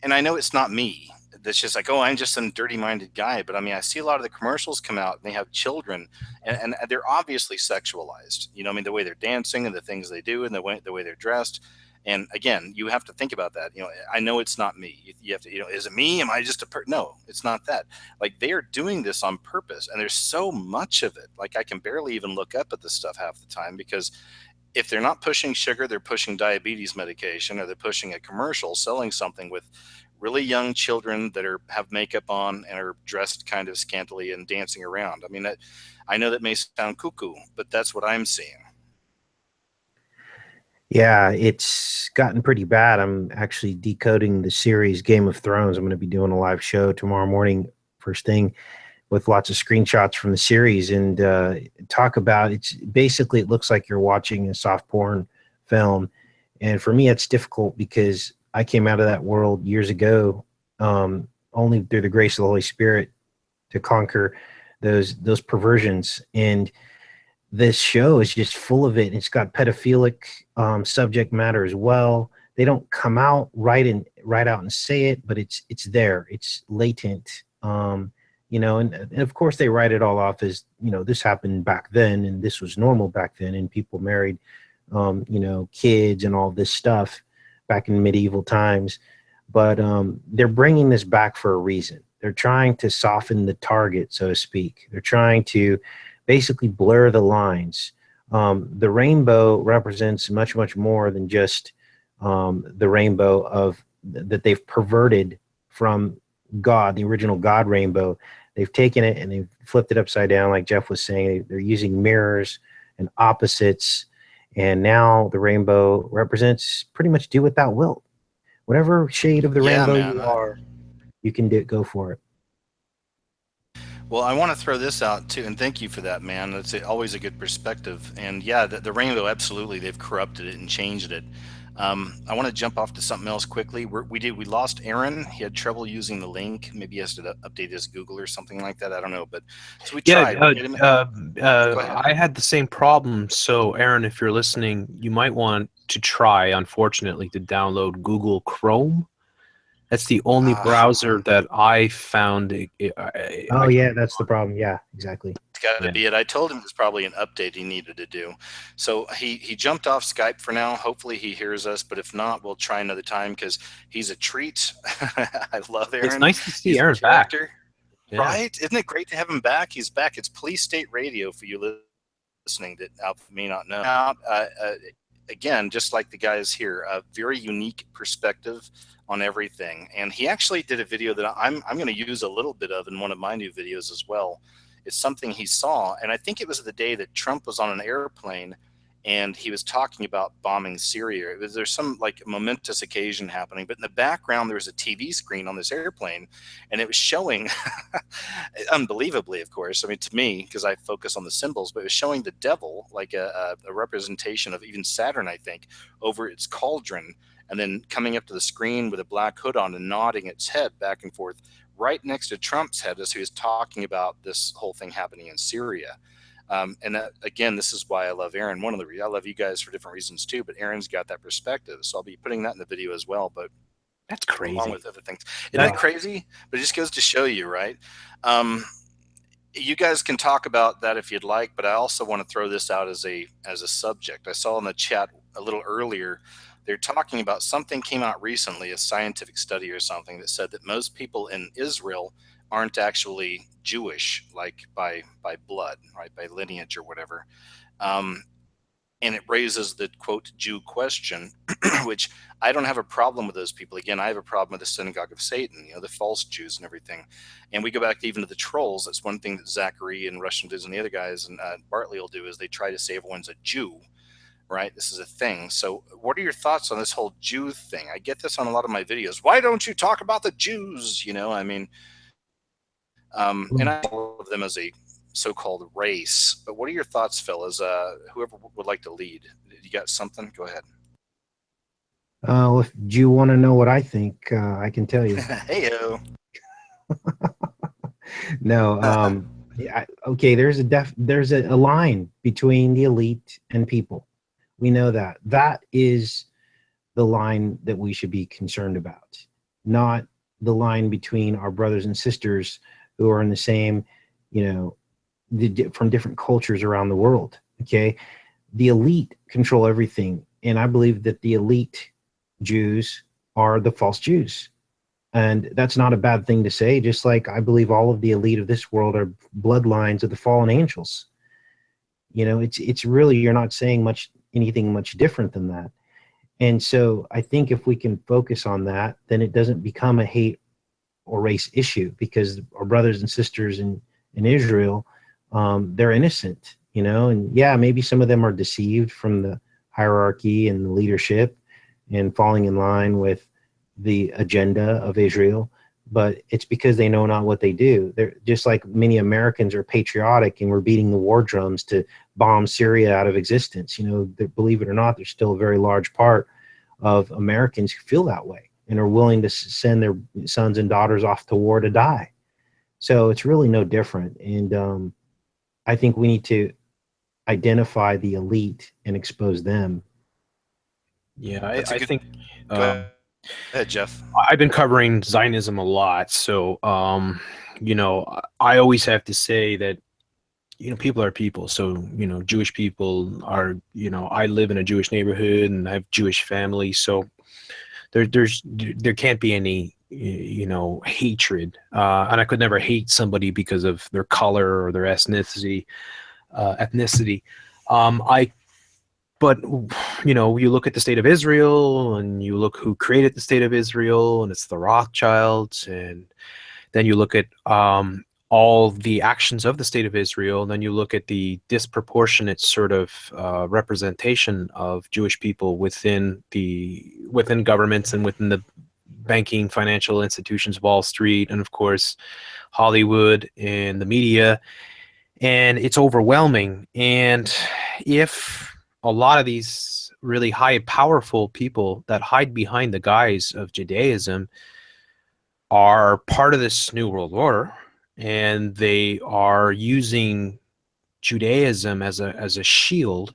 and I know it's not me, that's just like, oh, I'm just some dirty-minded guy. But I mean, I see a lot of the commercials come out, and they have children, and they're obviously sexualized. I mean, the way they're dancing and the things they do, and the way they're dressed. And again, you have to think about that. I know it's not me. You have to, is it me? Am I just no, it's not that. Like, they are doing this on purpose, and there's so much of it. Like, I can barely even look up at this stuff half the time, because if they're not pushing sugar, they're pushing diabetes medication, or they're pushing a commercial selling something with really young children that have makeup on and are dressed kind of scantily and dancing around. I mean, I know that may sound cuckoo, but that's what I'm seeing. Yeah, it's gotten pretty bad. I'm actually decoding the series Game of Thrones. I'm going to be doing a live show tomorrow morning, first thing, with lots of screenshots from the series, and talk about it's basically, it looks like you're watching a soft porn film. And for me, it's difficult because I came out of that world years ago, only through the grace of the Holy Spirit to conquer those perversions. And this show is just full of it. It's got pedophilic subject matter as well. They don't come out right out and say it, but it's there. It's latent. you know, and of course they write it all off as, you know, this happened back then and this was normal back then and people married, you know, kids and all this stuff back in medieval times. But they're bringing this back for a reason. They're trying to soften the target, so to speak. They're trying to basically blur the lines. The rainbow represents much, much more than just the rainbow of that they've perverted from God, the original God rainbow. They've taken it and they've flipped it upside down, like Jeff was saying. They're using mirrors and opposites, and now the rainbow represents pretty much do what thou wilt. Whatever shade of the rainbow you are, you can go for it. Well, I want to throw this out too, and thank you for that, man. That's always a good perspective. And yeah, the rainbow, absolutely, they've corrupted it and changed it. I want to jump off to something else quickly. We lost Aaron. He had trouble using the link. Maybe he has to update his Google or something like that. I don't know. But so we tried. I had the same problem. So Aaron, if you're listening, you might want to try, unfortunately, to download Google Chrome. That's the only browser that I found. Yeah, that's the problem. Yeah, exactly. It's got to be it. I told him it's probably an update he needed to do. So he jumped off Skype for now. Hopefully he hears us, but if not, we'll try another time because he's a treat. I love Aaron. It's nice to see Aaron back. Yeah. Right? Isn't it great to have him back? He's back. It's Police State Radio for you listening that Alpha may not know. Again, just like the guys here, a very unique perspective on everything. And he actually did a video that I'm going to use a little bit of in one of my new videos as well. It's something he saw, and I think it was the day that Trump was on an airplane and he was talking about bombing Syria. There's some like momentous occasion happening, but in the background there was a TV screen on this airplane, and it was showing, unbelievably, of course, I mean, to me, because I focus on the symbols, but it was showing the devil, like a representation of even Saturn, I think, over its cauldron, and then coming up to the screen with a black hood on and nodding its head back and forth right next to Trump's head as he was talking about this whole thing happening in Syria. And that, again, this is why I love Aaron. One of the reasons I love you guys for different reasons too, but Aaron's got that perspective. So I'll be putting that in the video as well. But that's crazy. Along with other things. Isn't that crazy? But it just goes to show you, right? You guys can talk about that if you'd like, but I also want to throw this out as a subject. I saw in the chat a little earlier, they're talking about something came out recently, a scientific study or something that said that most people in Israel aren't actually Jewish, like by blood, right, by lineage or whatever. And it raises the, quote, Jew question, which I don't have a problem with those people. Again, I have a problem with the synagogue of Satan, you know, the false Jews and everything. And we go back even to the trolls. That's one thing that Zachary and Russian Diz and the other guys and Bartley will do is they try to say everyone's a Jew, right? This is a thing. So what are your thoughts on this whole Jew thing? I get this on a lot of my videos. Why don't you talk about the Jews? You know, I mean, and I all of them as a so-called race. But what are your thoughts, fellas? Whoever would like to lead. You got something? Go ahead. Well, if you want to know what I think, I can tell you. Hey-o. No. Okay. There's a line between the elite and people. We know that. That is the line that we should be concerned about, not the line between our brothers and sisters who are in the same, you know, from different cultures around the world. Okay. The elite control everything. And I believe that the elite Jews are the false Jews. And that's not a bad thing to say, just like I believe all of the elite of this world are bloodlines of the fallen angels. You know, it's really, you're not saying anything much different than that. And so I think if we can focus on that, then it doesn't become a hate or race issue, because our brothers and sisters in Israel, they're innocent, you know, and yeah, maybe some of them are deceived from the hierarchy and the leadership and falling in line with the agenda of Israel, but it's because they know not what they do. They're just like many Americans are patriotic and we're beating the war drums to bomb Syria out of existence. You know, believe it or not, there's still a very large part of Americans who feel that way and are willing to send their sons and daughters off to war to die. So it's really no different. And I think we need to identify the elite and expose them. Yeah, I think... Go ahead, Jeff. I've been covering Zionism a lot, so I always have to say that, people are people. So, Jewish people are, I live in a Jewish neighborhood and I have Jewish family. So there can't be any, hatred. And I could never hate somebody because of their color or their ethnicity. I But you look at the state of Israel, and you look who created the state of Israel, and it's the Rothschilds, and then you look at all the actions of the state of Israel, and then you look at the disproportionate sort of representation of Jewish people within governments and within the banking, financial institutions, Wall Street, and of course Hollywood and the media, and it's overwhelming. And if a lot of these really high, powerful people that hide behind the guise of Judaism are part of this New World Order, and they are using Judaism as a shield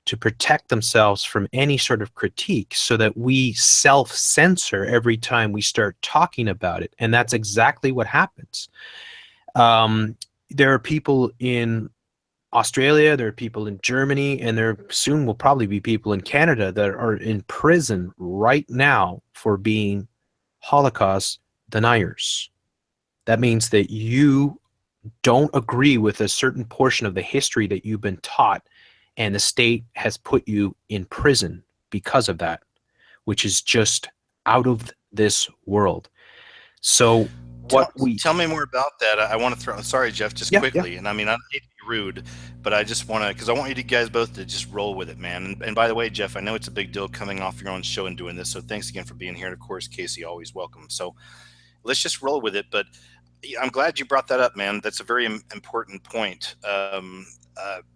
to protect themselves from any sort of critique, so that we self-censor every time we start talking about it. And that's exactly what happens. There are people in Australia, there are people in Germany, and there soon will probably be people in Canada that are in prison right now for being Holocaust deniers. That means that you don't agree with a certain portion of the history that you've been taught, and the state has put you in prison because of that, which is just out of this world. So tell me more about that. I want to throw. Sorry, Jeff, just quickly. Yeah. And I mean, I hate to be rude, but I just want to, because I want you guys both to just roll with it, man. And by the way, Jeff, I know it's a big deal coming off your own show and doing this. So thanks again for being here. And of course, Casey, always welcome. So let's just roll with it. But I'm glad you brought that up, man. That's a very important point.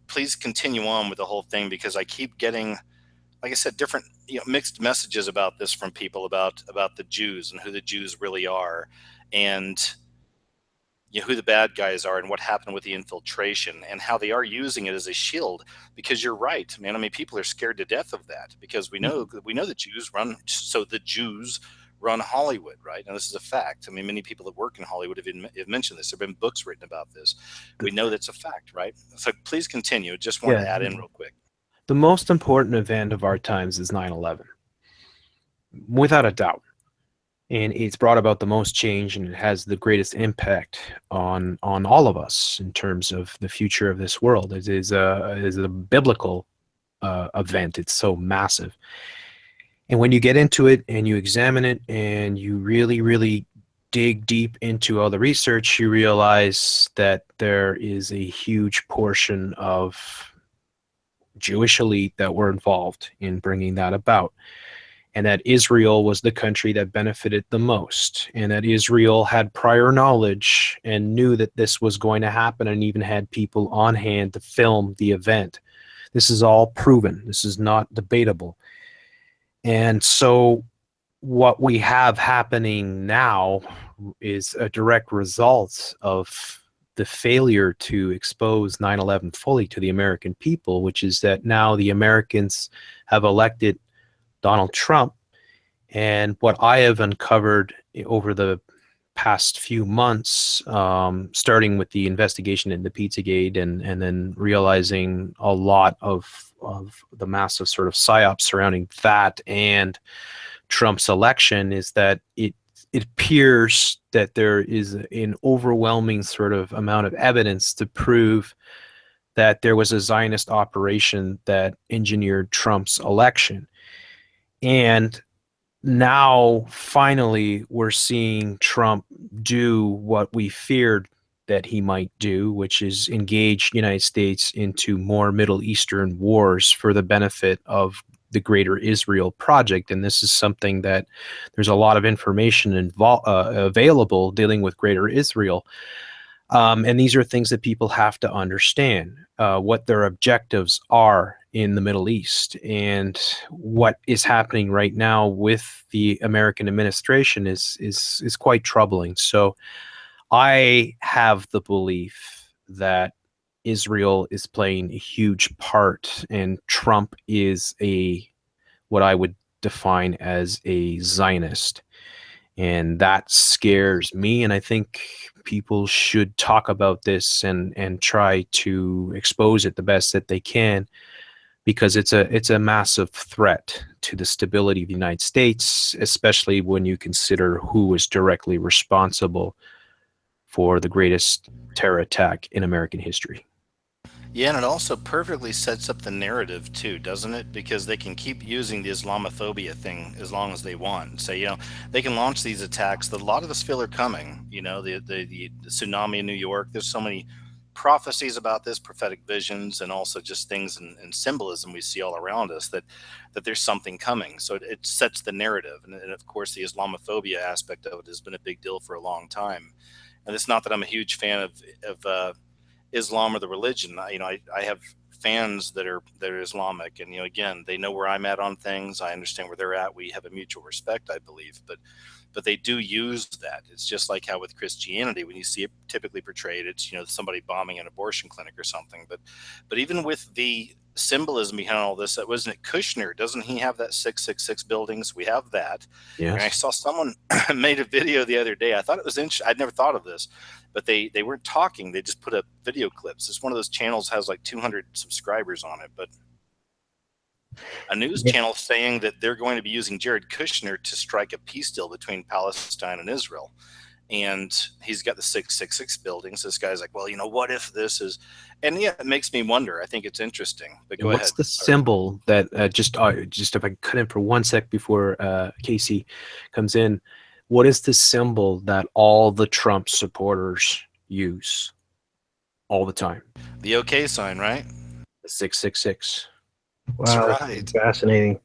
Please continue on with the whole thing, because I keep getting, like I said, different, mixed messages about this from people about the Jews and who the Jews really are, and who the bad guys are, and what happened with the infiltration, and how they are using it as a shield. Because you're right, man. I mean, people are scared to death of that, because we know the Jews run. So the Jews run Hollywood, right? And this is a fact. I mean, many people that work in Hollywood have mentioned this. There have been books written about this. We know that's a fact, right? So please continue. Just want to add in real quick. The most important event of our times is 9/11, without a doubt. And it's brought about the most change, and it has the greatest impact on all of us in terms of the future of this world. It is a biblical event. It's so massive. And when you get into it and you examine it and you really, really dig deep into all the research, you realize that there is a huge portion of Jewish elite that were involved in bringing that about. And that Israel was the country that benefited the most, and that Israel had prior knowledge and knew that this was going to happen, and even had people on hand to film the event. This is all proven. This is not debatable. And so what we have happening now is a direct result of the failure to expose 9/11 fully to the American people, which is that now the Americans have elected Donald Trump. And what I have uncovered over the past few months, starting with the investigation into Pizzagate, and then realizing a lot of the massive sort of psyops surrounding that and Trump's election, is that it appears that there is an overwhelming sort of amount of evidence to prove that there was a Zionist operation that engineered Trump's election. And now, finally, we're seeing Trump do what we feared that he might do, which is engage the United States into more Middle Eastern wars for the benefit of the Greater Israel Project. And this is something that there's a lot of information available dealing with Greater Israel. And these are things that people have to understand, what their objectives are in the Middle East. And what is happening right now with the American administration is quite troubling. So I have the belief that Israel is playing a huge part, and Trump is what I would define as a Zionist. And that scares me. And I think people should talk about this and try to expose it the best that they can, because it's a massive threat to the stability of the United States, especially when you consider who was directly responsible for the greatest terror attack in American history. Yeah, and it also perfectly sets up the narrative too, doesn't it? Because they can keep using the Islamophobia thing as long as they want. So, they can launch these attacks that a lot of us feel are coming. The tsunami in New York. There's so many prophecies about this, prophetic visions, and also just things and symbolism we see all around us that there's something coming. So it sets the narrative, and of course the Islamophobia aspect of it has been a big deal for a long time. And it's not that I'm a huge fan of Islam or the religion. I have fans that are Islamic, and again, they know where I'm at on things. I understand where they're at. We have a mutual respect, I believe, but they do use that. It's just like how with Christianity, when you see it typically portrayed, it's somebody bombing an abortion clinic or something. But even with the symbolism behind all this, that wasn't it Kushner? Doesn't he have that 666 buildings? We have that. Yes. And I saw someone made a video the other day. I thought it was interesting. I'd never thought of this, but they weren't talking. They just put up video clips. It's one of those channels has like 200 subscribers on it, but a news channel saying that they're going to be using Jared Kushner to strike a peace deal between Palestine and Israel. And he's got the 666 buildings. This guy's like, well, what if this is, and yeah, it makes me wonder. I think it's interesting, but go ahead. What's the symbol that just if I cut in for 1 sec before Casey comes in, what is the symbol that all the Trump supporters use all the time? The OK sign, right? The 666. Wow, That's right. that's fascinating.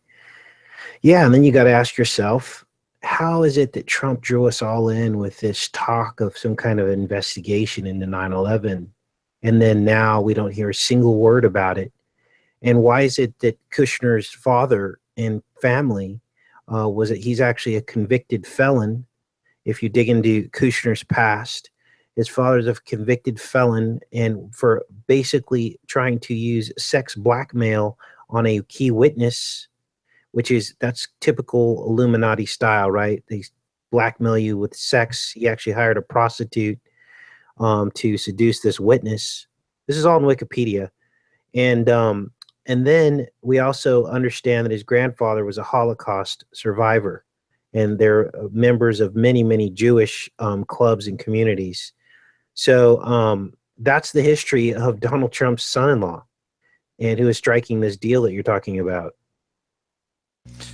Yeah, and then you got to ask yourself, how is it that Trump drew us all in with this talk of some kind of investigation into 9/11, and then now we don't hear a single word about it? And why is it that Kushner's father and family he's actually a convicted felon? If you dig into Kushner's past, his father's a convicted felon, and for basically trying to use sex blackmail on a key witness, that's typical Illuminati style, right? They blackmail you with sex. He actually hired a prostitute to seduce this witness. This is all in Wikipedia. And then we also understand that his grandfather was a Holocaust survivor, and they're members of many, many Jewish clubs and communities. So that's the history of Donald Trump's son-in-law, and who is striking this deal that you're talking about.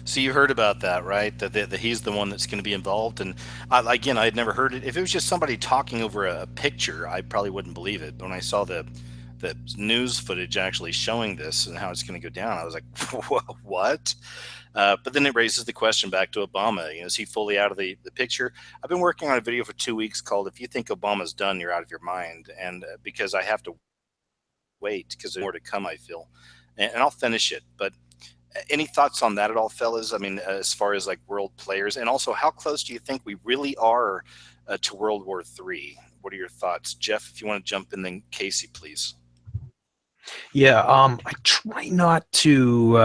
So you heard about that, right? That he's the one that's going to be involved. And I had never heard it. If it was just somebody talking over a picture, I probably wouldn't believe it. But when I saw the news footage actually showing this and how it's going to go down, I was like, what? But then it raises the question back to Obama. Is he fully out of the picture? I've been working on a video for 2 weeks called "If You Think Obama's Done, You're Out of Your Mind," and because I have to wait because there's more to come, I feel, and I'll finish it. But any thoughts on that at all, fellas? I mean, as far as like world players, and also how close do you think we really are to World War III? What are your thoughts, Jeff? If you want to jump in, then Casey, please. Yeah, I try not to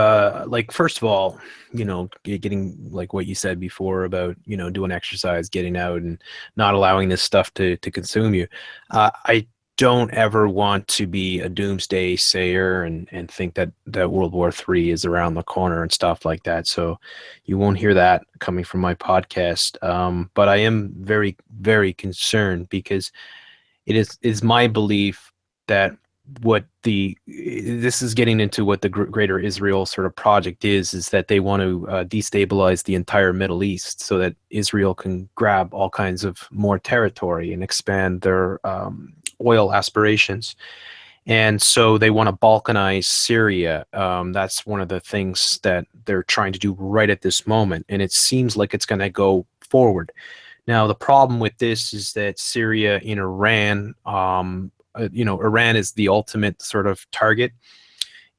first of all, getting like what you said before about doing exercise, getting out, and not allowing this stuff to consume you. I don't ever want to be a doomsday sayer and think that World War III is around the corner and stuff like that. So you won't hear that coming from my podcast. But I am very, very concerned, because it is my belief that this is getting into what the Greater Israel sort of project is that they want to destabilize the entire Middle East so that Israel can grab all kinds of more territory and expand their oil aspirations. And so they want to balkanize Syria. That's one of the things that they're trying to do right at this moment. And it seems like it's going to go forward. Now, the problem with this is that Syria and Iran, Iran is the ultimate sort of target.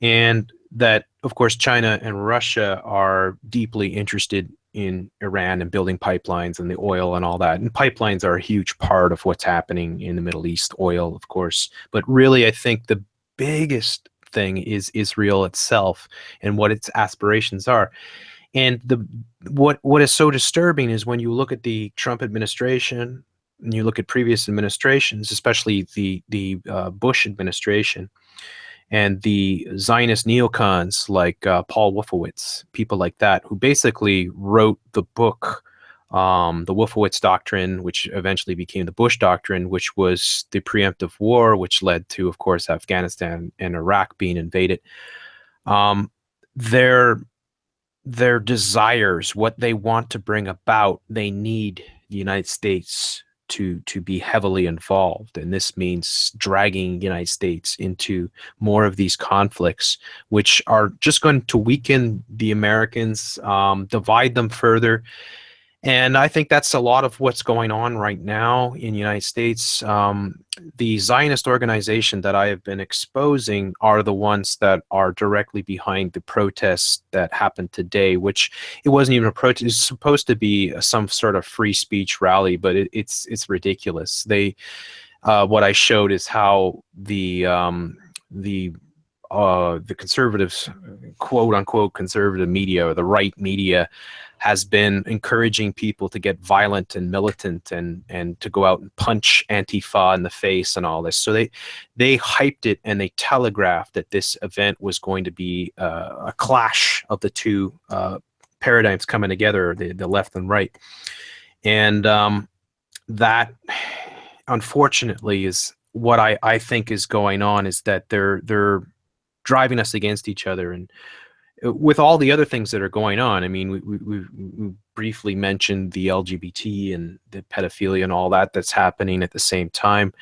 And that, of course, China and Russia are deeply interested in Iran and building pipelines and the oil and all that. And pipelines are a huge part of what's happening in the Middle East, oil, of course. But really, I think the biggest thing is Israel itself and what its aspirations are. And what is so disturbing is when you look at the Trump administration and you look at previous administrations, especially the Bush administration, and the Zionist neocons like Paul Wolfowitz, people like that, who basically wrote the book, the Wolfowitz Doctrine, which eventually became the Bush Doctrine, which was the preemptive war, which led to, of course, Afghanistan and Iraq being invaded. Um, their their desires, what they want to bring about, they need the United States to be heavily involved, and this means dragging the United States into more of these conflicts, which are just going to weaken the Americans, divide them further. And I think that's a lot of what's going on right now in the United States. The Zionist organization that I have been exposing are the ones that are directly behind the protests that happened today, which it wasn't even a protest. It's supposed to be some sort of free speech rally, but it's ridiculous. What I showed is how the conservatives, quote unquote conservative media, or the right media, has been encouraging people to get violent and militant and to go out and punch Antifa in the face and all this. So they hyped it and they telegraphed that this event was going to be a clash of the two paradigms coming together, the left and right. And that, unfortunately, is what I think is going on, is that they're driving us against each other. And with all the other things that are going on, I mean, we briefly mentioned the LGBT and the pedophilia and all that's happening at the same time.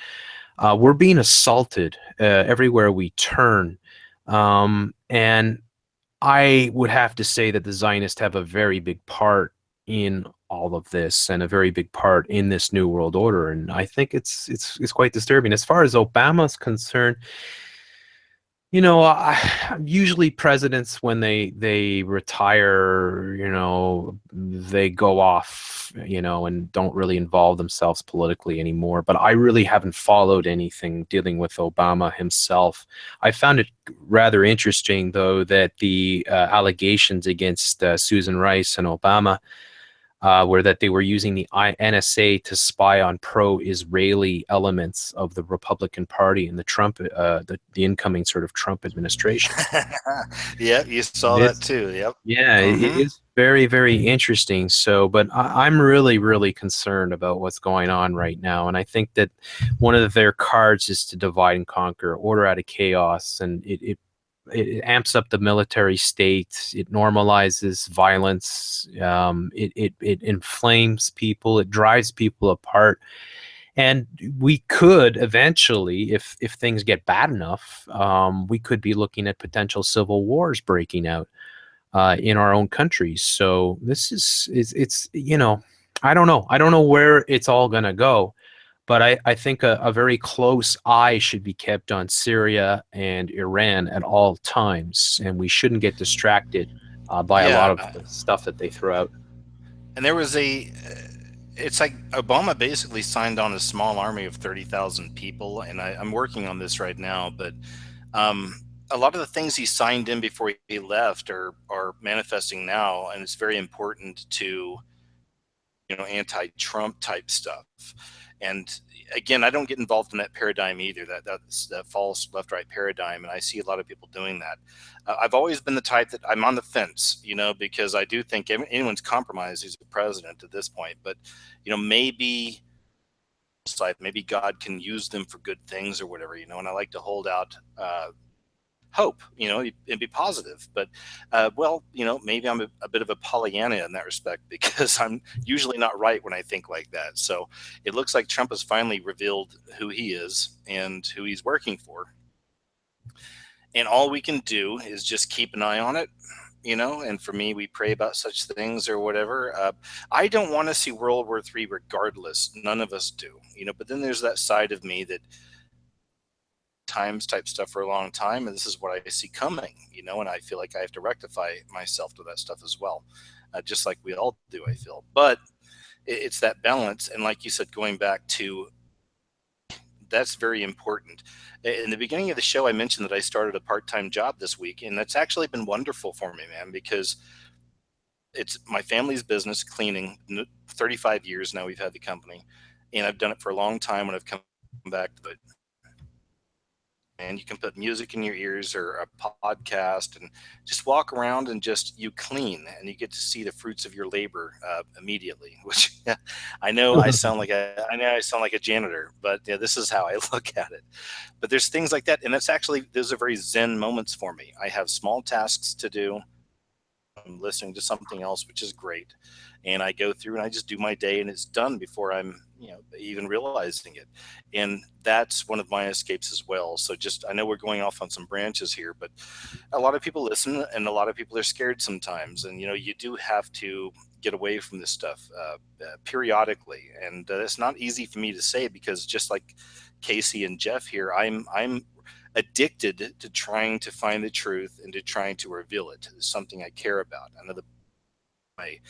We're being assaulted everywhere we turn. And I would have to say that the Zionists have a very big part in all of this, and a very big part in this new world order. And I think it's quite disturbing. As far as Obama's concerned, you know, usually presidents, when they retire, you know, they go off, you know, and don't really involve themselves politically anymore. But I really haven't followed anything dealing with Obama himself. I found it rather interesting, though, that the allegations against Susan Rice and Obama were that they were using the NSA to spy on pro-Israeli elements of the Republican Party and the Trump, the incoming sort of Trump administration. Yeah, you saw that too. Yep. Yeah, it is very, very interesting. So, but I'm really, really concerned about what's going on right now. And I think that one of their cards is to divide and conquer, order out of chaos, and it amps up the military state. It normalizes violence. It inflames people. It drives people apart. And we could eventually, if things get bad enough, we could be looking at potential civil wars breaking out in our own countries. So this it's you know, I don't know where it's all gonna go. But I think a very close eye should be kept on Syria and Iran at all times, and we shouldn't get distracted by a lot of the stuff that they throw out. And there was it's like Obama basically signed on a small army of 30,000 people, and I'm working on this right now, but a lot of the things he signed in before he left are manifesting now, and it's very important to, you know, anti-Trump type stuff. And again, I don't get involved in that paradigm either, that false left-right paradigm, and I see a lot of people doing that. I've always been the type that I'm on the fence, you know, because I do think anyone's compromised who's a president at this point. But, you know, maybe God can use them for good things or whatever, you know, and I like to hold out hope, you know, and be positive. But well, you know, maybe I'm a bit of a Pollyanna in that respect, because I'm usually not right when I think like that. So it looks like Trump has finally revealed who he is and who he's working for, and all we can do is just keep an eye on it, you know. And for me, we pray about such things or whatever. I don't want to see World War III regardless. None of us do, you know. But then there's that side of me that times type stuff for a long time, and this is what I see coming, you know, and I feel like I have to rectify myself to that stuff as well, just like we all do, I feel. But it's that balance, and like you said, going back to, that's very important. In the beginning of the show, I mentioned that I started a part-time job this week, and that's actually been wonderful for me, man, because it's my family's business, cleaning. 35 years now we've had the company, and I've done it for a long time. When I've come back to it, and you can put music in your ears or a podcast and just walk around and just you clean, and you get to see the fruits of your labor immediately, which I know I sound like a janitor, but yeah, this is how I look at it. But there's things like that, and those are very zen moments for me. I have small tasks to do. I'm listening to something else, which is great. And I go through and I just do my day, and it's done before I'm, even realizing it. And that's one of my escapes as well. So I know we're going off on some branches here, but a lot of people listen, and a lot of people are scared sometimes. And, you do have to get away from this stuff periodically. And it's not easy for me to say, because just like Casey and Jeff here, I'm addicted to trying to find the truth and to trying to reveal it. It's something I care about. Another way.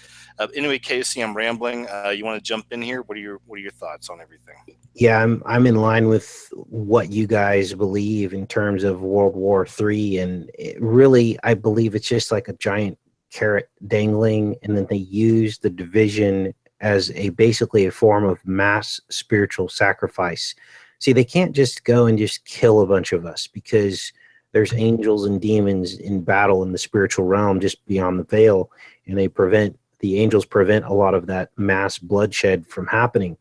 Anyway, Casey, I'm rambling. You want to jump in here? What are your thoughts on everything? Yeah, I'm in line with what you guys believe in terms of World War III, and really, I believe it's just like a giant carrot dangling, and then they use the division as basically a form of mass spiritual sacrifice. See, they can't just go and just kill a bunch of us, because there's angels and demons in battle in the spiritual realm just beyond the veil, and the angels prevent a lot of that mass bloodshed from happening.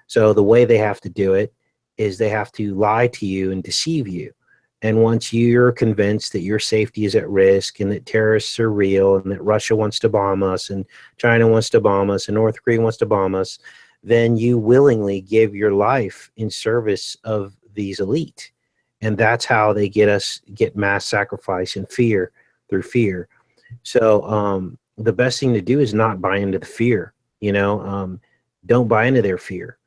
So the way they have to do it is they have to lie to you and deceive you. And once you're convinced that your safety is at risk, and that terrorists are real, and that Russia wants to bomb us, and China wants to bomb us, and North Korea wants to bomb us, then you willingly give your life in service of these elite. And that's how they get mass sacrifice and fear through fear. So the best thing to do is not buy into the fear, don't buy into their fear,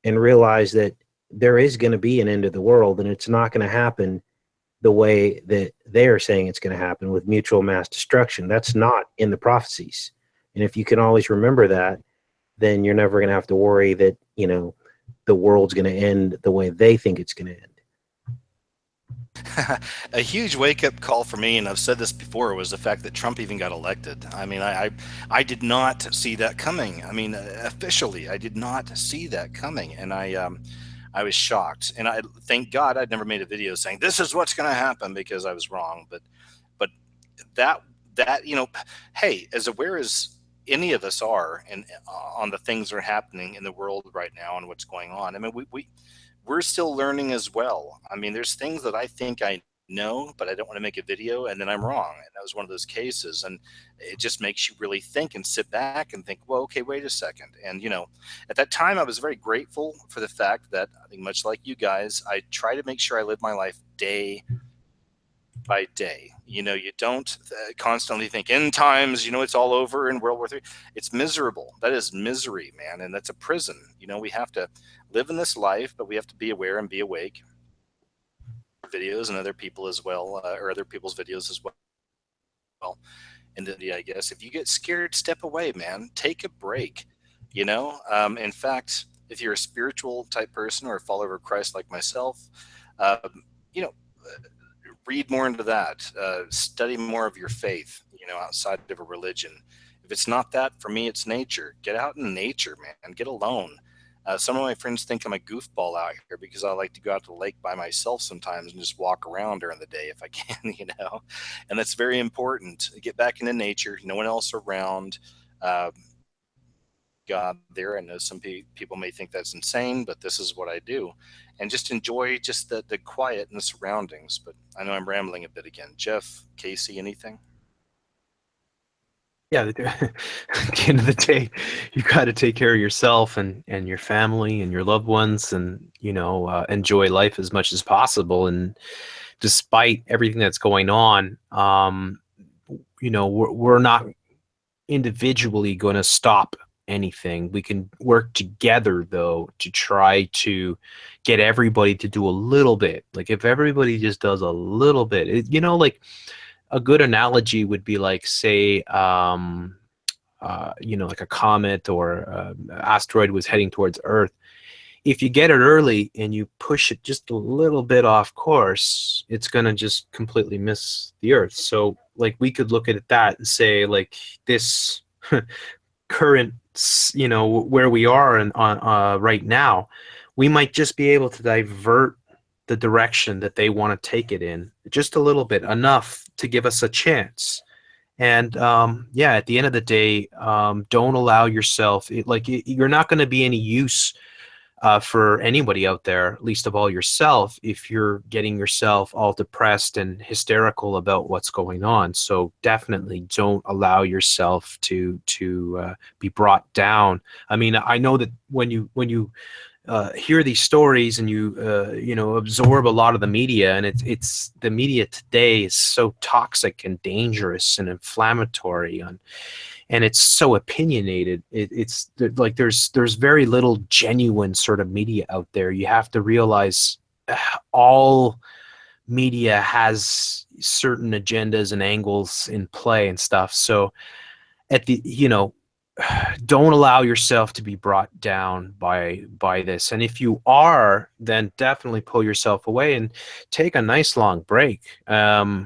and realize that there is going to be an end of the world, and it's not going to happen the way that they are saying it's going to happen, with mutual mass destruction. That's not in the prophecies. And if you can always remember that, then you're never going to have to worry that, the world's going to end the way they think it's going to end. A huge wake-up call for me, and I've said this before, was the fact that Trump even got elected. I mean, I did not see that coming. I mean, officially, I did not see that coming, and I was shocked. And I thank God I'd never made a video saying this is what's going to happen, because I was wrong. But that hey, as aware as any of us are, and on the things that are happening in the world right now and what's going on, I mean, we're still learning as well. I mean, there's things that I think I know, but I don't want to make a video, and then I'm wrong. And that was one of those cases. And it just makes you really think and sit back and think, well, okay, wait a second. And, at that time, I was very grateful for the fact that, I think much like you guys, I try to make sure I live my life day by day. You don't constantly think end times, it's all over in World War III. It's miserable. That is misery, man. And that's a prison. We have to live in this life, but we have to be aware and be awake. Videos and other people as well, or other people's videos as well. And then, I guess if you get scared, step away, man. Take a break. In fact, if you're a spiritual type person or a follower of Christ like myself, read more into that. Study more of your faith, outside of a religion. If it's not that, for me, it's nature. Get out in nature, man. Get alone. Some of my friends think I'm a goofball out here because I like to go out to the lake by myself sometimes and just walk around during the day if I can, and that's very important. Get back into nature. No one else around. God there. I know some people may think that's insane, but this is what I do. And just enjoy just the quiet and the surroundings. But I know I'm rambling a bit again. Jeff, Casey, anything? Yeah, at the end of the day, you got to take care of yourself and your family and your loved ones, and enjoy life as much as possible. And despite everything that's going on, we're not individually going to stop anything. We can work together, though, to try to get everybody to do a little bit. Like if everybody just does a little bit, like a good analogy would be like, say, like a comet or asteroid was heading towards Earth. If you get it early and you push it just a little bit off course, it's going to just completely miss the Earth. So like we could look at that and say, like, this current, where we are on right now, we might just be able to divert the direction that they want to take it in just a little bit, enough to give us a chance. And yeah, at the end of the day, don't allow yourself, you're not going to be any use for anybody out there, least of all yourself, if you're getting yourself all depressed and hysterical about what's going on. So definitely don't allow yourself to be brought down. I mean, I know that when you hear these stories and you absorb a lot of the media, and it's the media today is so toxic and dangerous and inflammatory, and it's so opinionated. It's like there's very little genuine sort of media out there. You have to realize all media has certain agendas and angles in play and stuff. So don't allow yourself to be brought down by this. And if you are, then definitely pull yourself away and take a nice long break. I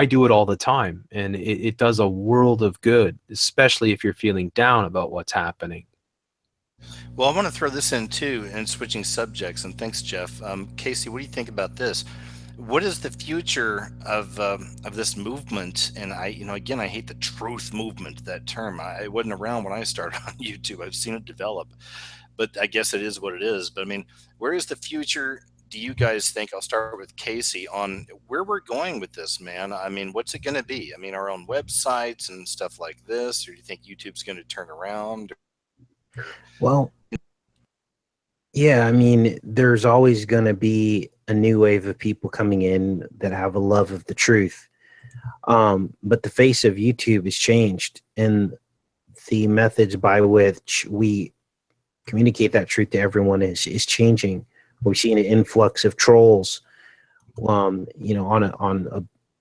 do it all the time, and it does a world of good, especially if you're feeling down about what's happening. Well, I want to throw this in too, and switching subjects. And thanks, Jeff. Casey, what do you think about this? What is the future of this movement? And again, I hate the truth movement, that term. It wasn't around when I started on YouTube. I've seen it develop, but I guess it is what it is. But I mean, where is the future? Do you guys think? I'll start with Casey on where we're going with this, man. I mean, what's it going to be? I mean, our own websites and stuff like this, or do you think YouTube's going to turn around? Well, yeah, I mean, there's always going to be a new wave of people coming in that have a love of the truth. But the face of YouTube has changed, and the methods by which we communicate that truth to everyone is changing. We've seen an influx of trolls, on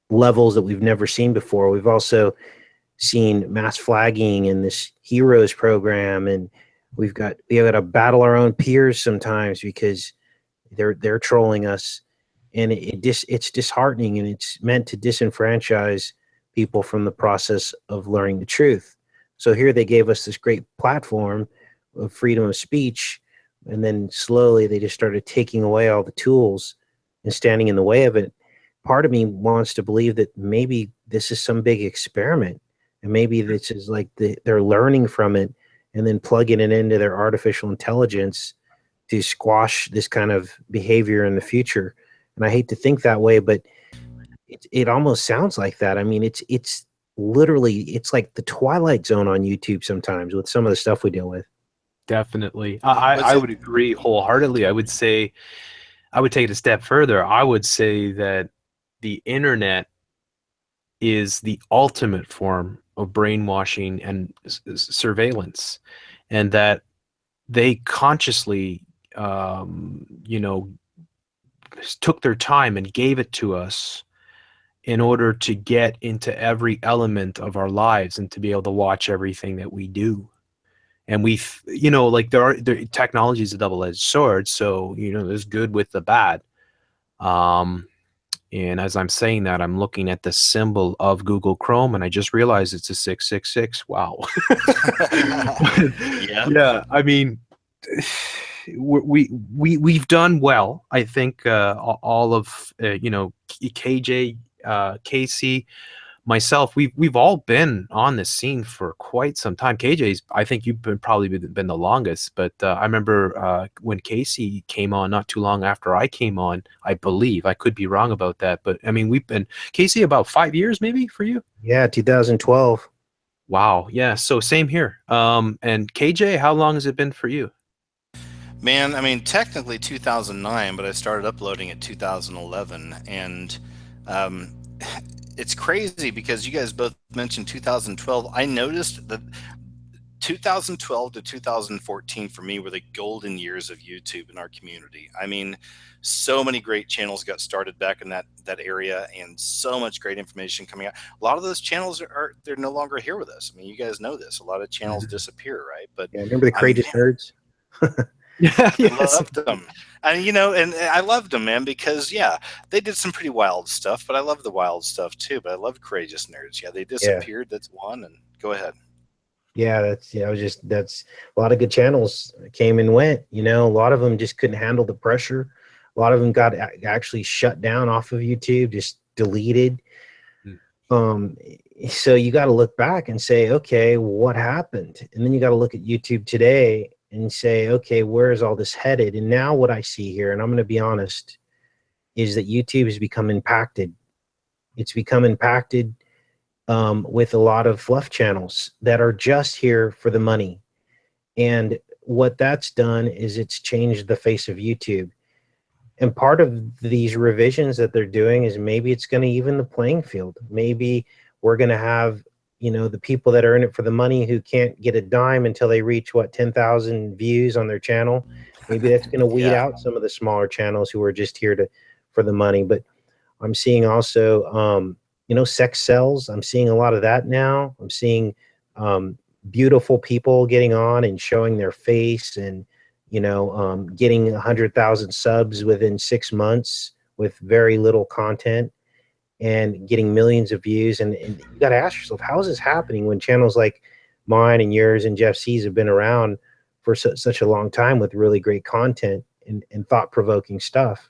levels that we've never seen before. We've also seen mass flagging in this Heroes program, and we got to battle our own peers sometimes because they're trolling us, and it's disheartening, and it's meant to disenfranchise people from the process of learning the truth. So here they gave us this great platform of freedom of speech, and then slowly they just started taking away all the tools and standing in the way of it. Part of me wants to believe that maybe this is some big experiment, and maybe this is like they're learning from it and then plugging it into their artificial intelligence to squash this kind of behavior in the future. And I hate to think that way, but it almost sounds like that. I mean, it's literally, it's like the Twilight Zone on YouTube sometimes with some of the stuff we deal with. Definitely. I would agree wholeheartedly. I would say, I would take it a step further. I would say that the internet is the ultimate form of brainwashing and surveillance, and that they consciously, took their time and gave it to us in order to get into every element of our lives and to be able to watch everything that we do. And technology is a double-edged sword. So, there's good with the bad. And as I'm saying that, I'm looking at the symbol of Google Chrome, and I just realized it's a 666. Wow. Yeah. I mean, we've done well. I think all of KJ, Casey, myself, we've all been on this scene for quite some time. KJ's, I think you've probably been the longest, but I remember when Casey came on not too long after I came on, I believe. I could be wrong about that, but I mean, we've been, Casey, about 5 years maybe for you? Yeah, 2012. Wow. Yeah. So same here. And KJ, how long has it been for you? Man, I mean, technically 2009, but I started uploading at 2011, and it's crazy because you guys both mentioned 2012. I noticed that 2012 to 2014 for me were the golden years of YouTube in our community. I mean, so many great channels got started back in that area, and so much great information coming out. A lot of those channels they're no longer here with us. I mean, you guys know this. A lot of channels disappear, right? But yeah, remember the Courageous Nerds? Yeah, I yes. loved them. And you know, and I loved them, man, because yeah, they did some pretty wild stuff, but I love the wild stuff too. But I love Courageous Nerds. Yeah, they Yeah. disappeared. That's one. And go ahead. Yeah, I was just that's a lot of good channels came and went. You know, a lot of them just couldn't handle the pressure. A lot of them got actually shut down off of YouTube, just deleted. Um, so you got to look back and say, okay, what happened? And then you got to look at YouTube today and say, okay, where is all this headed? And now what I see here, and I'm going to be honest, is that YouTube has become impacted. It's become impacted with a lot of fluff channels that are just here for the money. And what that's done is it's changed the face of YouTube. And part of these revisions that they're doing is maybe it's going to even the playing field. Maybe we're going to have, you know, the people that are in it for the money who can't get a dime until they reach 10,000 views on their channel. Maybe that's going to weed Yeah. out some of the smaller channels who are just here for the money. But I'm seeing also, you know, sex sells. I'm seeing a lot of that now. I'm seeing beautiful people getting on and showing their face and, you know, getting 100,000 subs within 6 months with very little content and getting millions of views. And you got to ask yourself, how is this happening when channels like mine and yours and Jeff C's have been around for such a long time with really great content and thought-provoking stuff?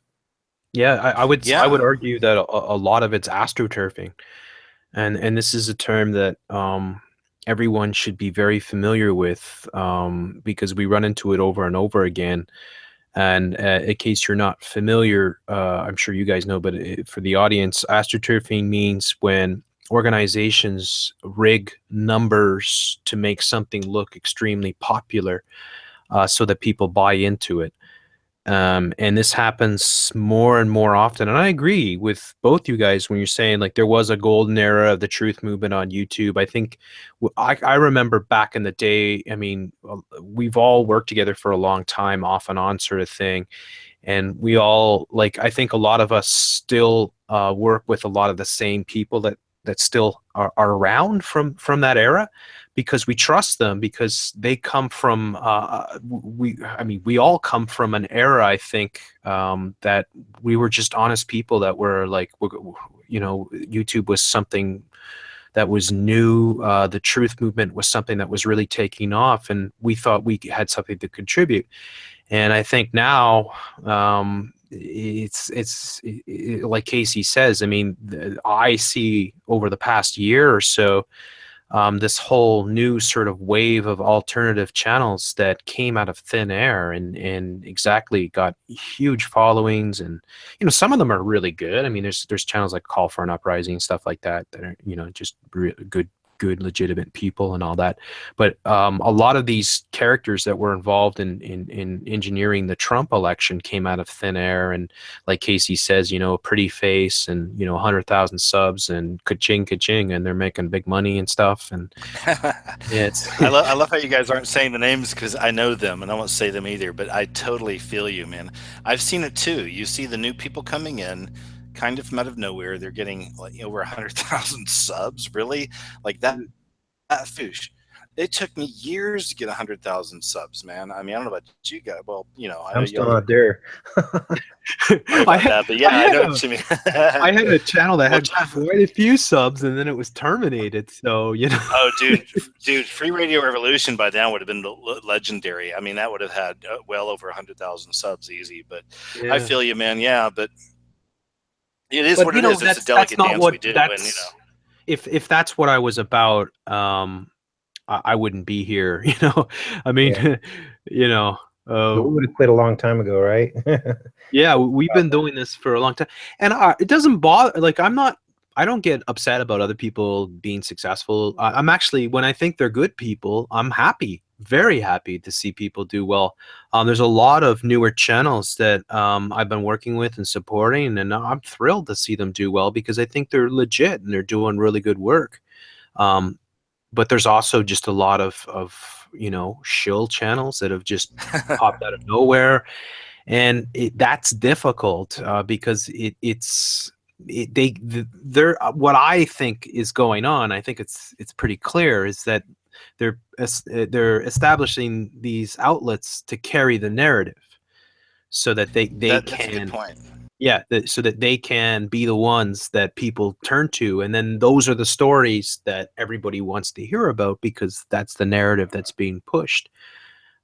Yeah, I would Yeah. argue that a lot of it's astroturfing, and this is a term that everyone should be very familiar with, because we run into it over and over again. And in case you're not familiar, I'm sure you guys know, but for the audience, astroturfing means when organizations rig numbers to make something look extremely popular, so that people buy into it. And this happens more and more often. And I agree with both you guys when you're saying like there was a golden era of the truth movement on YouTube. I think I remember back in the day, I mean, we've all worked together for a long time, off and on sort of thing. And we all, like, I think a lot of us still work with a lot of the same people that still are around from that era, because we trust them, because they come from we all come from an era, I think, that we were just honest people that were like, you know, YouTube was something that was new. The truth movement was something that was really taking off, and we thought we had something to contribute. And I think now, it's like Casey says. I mean, I see over the past year or so, this whole new sort of wave of alternative channels that came out of thin air and exactly got huge followings. And, you know, some of them are really good. I mean, there's channels like Call for an Uprising and stuff like that are, you know, just good legitimate people and all that. But a lot of these characters that were involved in engineering the Trump election came out of thin air, and like Casey says, you know, a pretty face and, you know, 100,000 subs and ka-ching, and they're making big money and stuff. And yeah, it's I love how you guys aren't saying the names, because I know them and I won't say them either, but I totally feel you, man. I've seen it too. You see the new people coming in kind of from out of nowhere. They're getting like over 100,000 subs, really, like that foosh. It took me years to get 100,000 subs, man. I mean, I don't know about you guys. Well, you know, I know I'm still not there. sorry about that, but yeah, I know what you mean. I had a channel that had Well, quite a few subs, and then it was terminated. So, you know. Oh, dude, Free Radio Revolution by now would have been legendary. I mean, that would have had well over 100,000 subs easy. But Yeah. I feel you, man. Yeah, but it is But, what you it know, is. It's a delicate dance we do. And, you know, if that's what I was about, I wouldn't be here. You know, I mean, Yeah. you know. We would have quit a long time ago, right? Yeah, we've been doing this for a long time, and it doesn't bother. Like, I don't get upset about other people being successful. I'm actually, when I think they're good people, I'm happy, very happy to see people do well. There's a lot of newer channels that I've been working with and supporting, and I'm thrilled to see them do well because I think they're legit and they're doing really good work. But there's also just a lot of you know, shill channels that have just popped out of nowhere. And that's difficult because they're what I think is going on. I think it's pretty clear is that they're establishing these outlets to carry the narrative, so that they That's a good can, point. yeah, so that they can be the ones that people turn to, and then those are the stories that everybody wants to hear about because that's the narrative that's being pushed.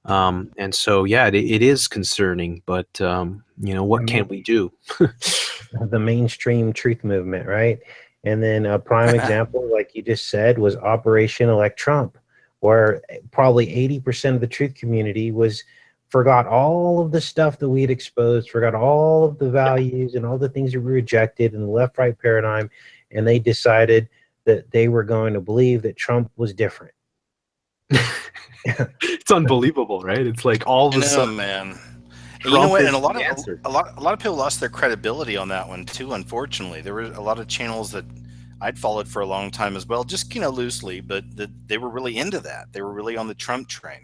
And so, yeah, it is concerning, but what can we do? The mainstream truth movement, right? And then a prime example, like you just said, was Operation Elect Trump, where probably 80% of the truth community forgot all of the stuff that we had exposed, forgot all of the values and all the things that we rejected in the left-right paradigm, and they decided that they were going to believe that Trump was different. It's unbelievable, right? It's like all of a sudden, man. And Trump you know what? is And a the answer. lot of people lost their credibility on that one too. Unfortunately, there were a lot of channels that I'd followed for a long time as well, just loosely, but they were really into that. They were really on the Trump train.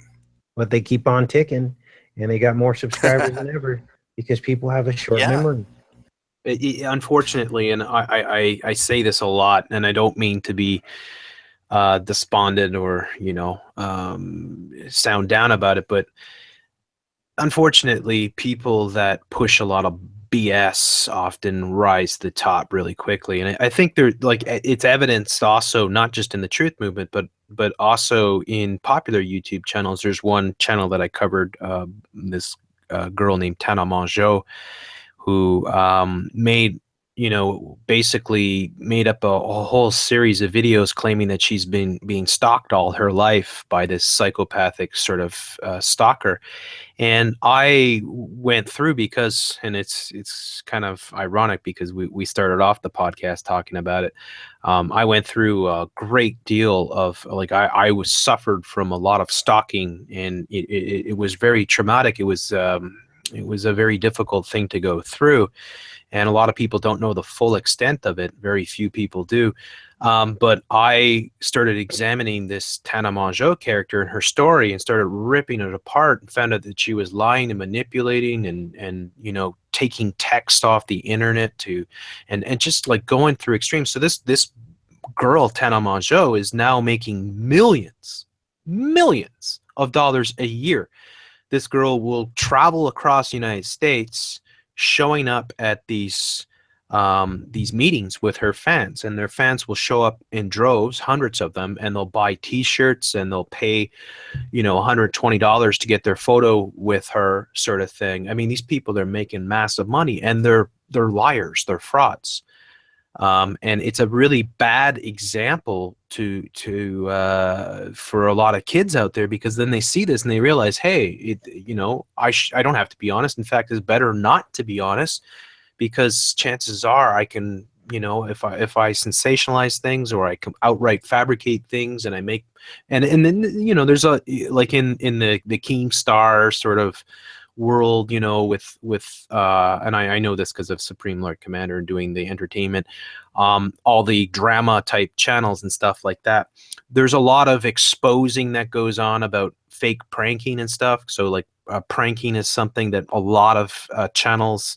But they keep on ticking, and they got more subscribers than ever because people have a short memory. Unfortunately, and I say this a lot, and I don't mean to be despondent or sound down about it, but unfortunately, people that push a lot of BS often rise to the top really quickly, and I think it's evidenced also not just in the truth movement, but also in popular YouTube channels. There's one channel that I covered, this girl named Tana Mongeau, who basically made up a whole series of videos claiming that she's been being stalked all her life by this psychopathic sort of stalker. And I went through and it's kind of ironic because we started off the podcast talking about it. I went through a great deal of I was suffered from a lot of stalking, and it was very traumatic. It was a very difficult thing to go through. And a lot of people don't know the full extent of it. Very few people do. But I started examining this Tana Mongeau character and her story and started ripping it apart and found out that she was lying and manipulating and taking text off the internet and just like going through extremes. So this girl, Tana Mongeau, is now making millions of dollars a year. This girl will travel across the United States, showing up at these meetings with her fans, and their fans will show up in droves, hundreds of them, and they'll buy T-shirts and they'll pay, $120 to get their photo with her, sort of thing. I mean, these people, they're making massive money, and they're liars, they're frauds, and it's a really bad example for a lot of kids out there, because then they see this and they realize, hey, I don't have to be honest. In fact, it's better not to be honest, because chances are I can, if I sensationalize things or I can outright fabricate things, and I make, and then there's a like in the Keemstar sort of world, with and I know this because of Supreme Lord Commander and doing the entertainment, all the drama type channels and stuff like that. There's a lot of exposing that goes on about fake pranking and stuff. So pranking is something that a lot of channels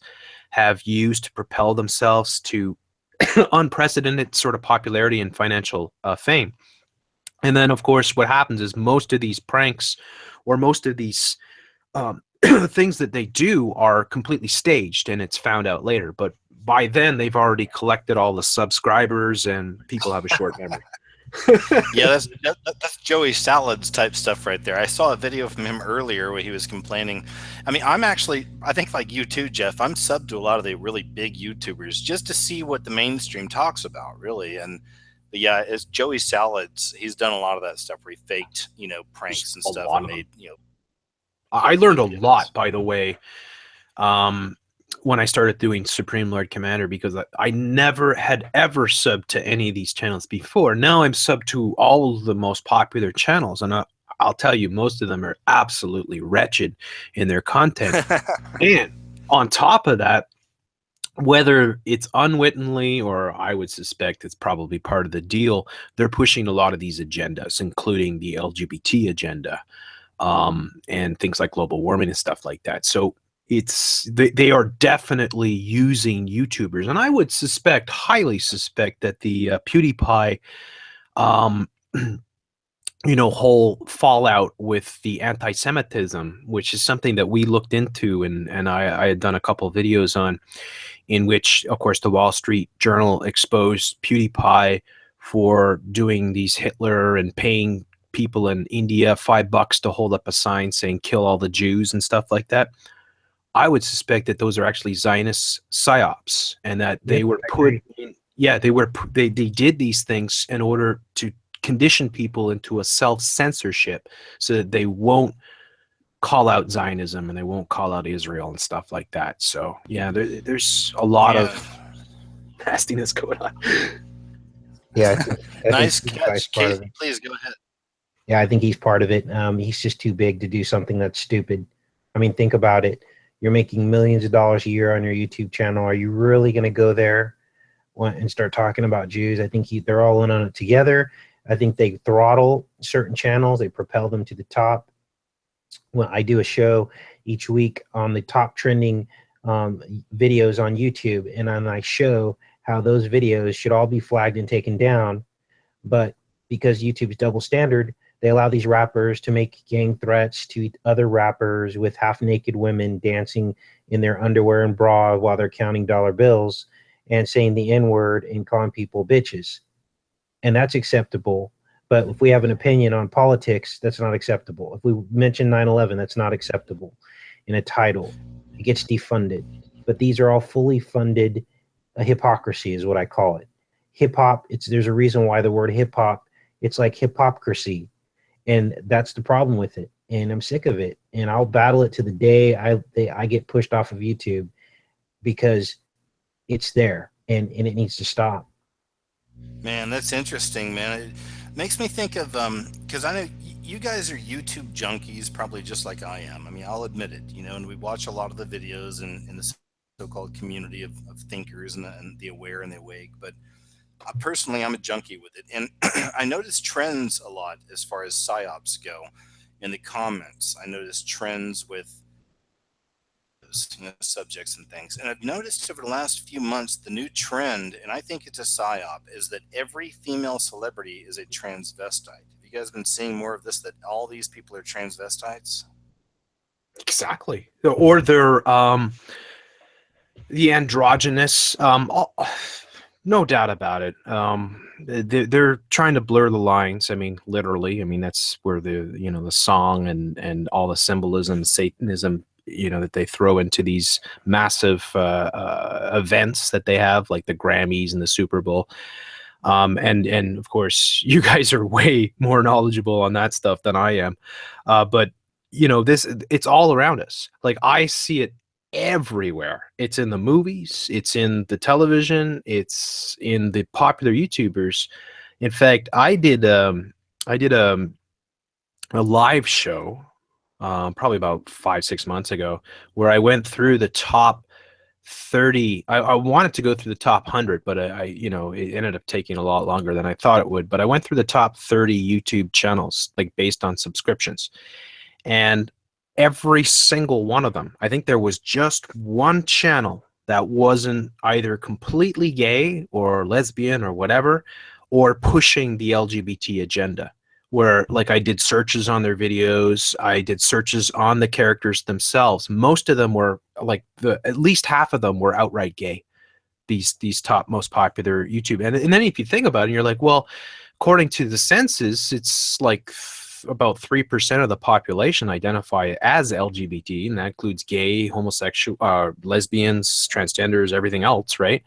have used to propel themselves to unprecedented sort of popularity and financial fame. And then, of course, what happens is most of these pranks or most of these things that they do are completely staged, and it's found out later. But by then, they've already collected all the subscribers, and people have a short memory. Yeah, that's Joey Salads type stuff right there. I saw a video from him earlier where he was complaining. I mean, I think like you too, Jeff, I'm subbed to a lot of the really big YouTubers just to see what the mainstream talks about, really. But yeah, as Joey Salads, he's done a lot of that stuff where he faked, pranks and stuff and made, I learned a lot, by the way, when I started doing Supreme Lord Commander, because I never had ever subbed to any of these channels before. Now I'm subbed to all of the most popular channels, and I'll tell you, most of them are absolutely wretched in their content. And on top of that, whether it's unwittingly or I would suspect it's probably part of the deal, they're pushing a lot of these agendas, including the LGBT agenda, and things like global warming and stuff like that. So they are definitely using YouTubers, and I would highly suspect that the PewDiePie whole fallout with the anti-Semitism, which is something that we looked into, and I had done a couple of videos on, in which, of course, the Wall Street Journal exposed PewDiePie for doing these Hitler and paying people in India $5 to hold up a sign saying "kill all the Jews" and stuff like that. I would suspect that those are actually Zionist psyops, and that they were put in, they did these things in order to condition people into a self-censorship so that they won't call out Zionism and they won't call out Israel and stuff like that. So yeah, there's a lot of nastiness going on. Yeah, nice catch, Casey. Please go ahead. Yeah, I think he's part of it. He's just too big to do something that's stupid. I mean, think about it. You're making millions of dollars a year on your YouTube channel. Are you really going to go there and start talking about Jews? I think they're all in on it together. I think they throttle certain channels. They propel them to the top. When I do a show each week on the top trending videos on YouTube, and then I show how those videos should all be flagged and taken down. But because YouTube's double standard, they allow these rappers to make gang threats to other rappers with half-naked women dancing in their underwear and bra while they're counting dollar bills and saying the N-word and calling people bitches. And that's acceptable. But if we have an opinion on politics, that's not acceptable. If we mention 9/11, that's not acceptable in a title. It gets defunded. But these are all fully funded hypocrisy is what I call it. Hip-hop, there's a reason why the word hip-hop, it's like hypocrisy. And that's the problem with it. And I'm sick of it. And I'll battle it to the day I get pushed off of YouTube, because it's there and it needs to stop. Man, that's interesting, man. It makes me think of because I know you guys are YouTube junkies, probably just like I am. I mean, I'll admit it, and we watch a lot of the videos in the so-called community of thinkers and the aware and the awake. But personally, I'm a junkie with it, and I notice trends a lot as far as psyops go in the comments. I notice trends with subjects and things. And I've noticed over the last few months, the new trend, and I think it's a psyop, is that every female celebrity is a transvestite. Have you guys been seeing more of this, that all these people are transvestites? Exactly. Or they're the androgynous, no doubt about it. They're trying to blur the lines. I mean, literally. I mean, that's where the song and all the symbolism, Satanism, that they throw into these massive events that they have, like the Grammys and the Super Bowl. And of course, you guys are way more knowledgeable on that stuff than I am. But it's all around us. Like, I see it everywhere. It's in the movies, it's in the television, it's in the popular YouTubers. In fact, I did a live show probably about 5-6 months ago, where I went through the top 30. I wanted to go through the top 100, but it ended up taking a lot longer than I thought it would. But I went through the top 30 YouTube channels, like based on subscriptions, and every single one of them, I think there was just one channel that wasn't either completely gay or lesbian or whatever, or pushing the LGBT agenda. Where, like, I did searches on their videos, I did searches on the characters themselves. Most of them were like at least half of them were outright gay. These top most popular YouTube, and then if you think about it, you're like, well, according to the census, it's like about 3% of the population identify as LGBT, and that includes gay, homosexual, lesbians, transgenders, everything else, right?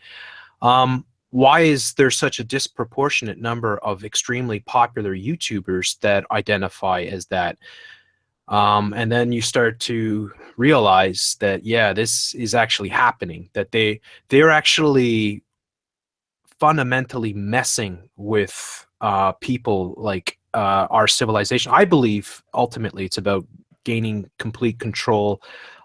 Why is there such a disproportionate number of extremely popular YouTubers that identify as that? And then you start to realize that, yeah, this is actually happening, that they're actually fundamentally messing with people like our civilization. I believe ultimately it's about gaining complete control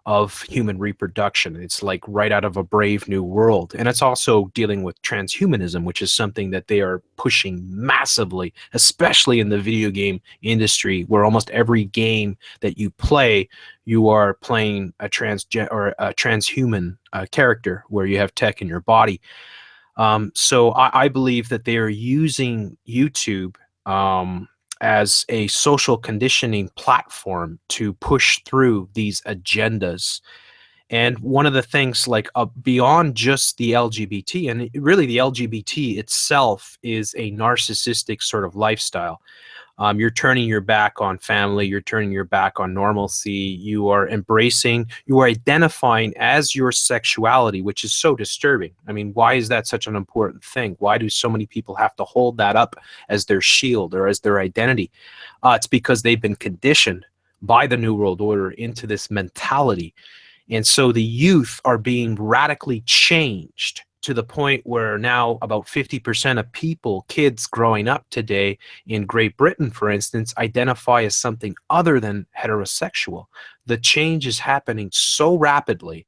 of human reproduction. It's like right out of A Brave New World. And it's also dealing with transhumanism, which is something that they are pushing massively, especially in the video game industry, where almost every game that you play, you are playing a transhuman character where you have tech in your body. So I believe that they are using YouTube as a social conditioning platform to push through these agendas. And one of the things, like beyond just the LGBT, and really the LGBT itself is a narcissistic sort of lifestyle. You're turning your back on family, you're turning your back on normalcy, you are embracing, you are identifying as your sexuality, which is so disturbing. I mean, why is that such an important thing? Why do so many people have to hold that up as their shield or as their identity? It's because they've been conditioned by the New World Order into this mentality. And so the youth are being radically changed to the point where now about 50% of people, kids growing up today in Great Britain, for instance, identify as something other than heterosexual. The change is happening so rapidly.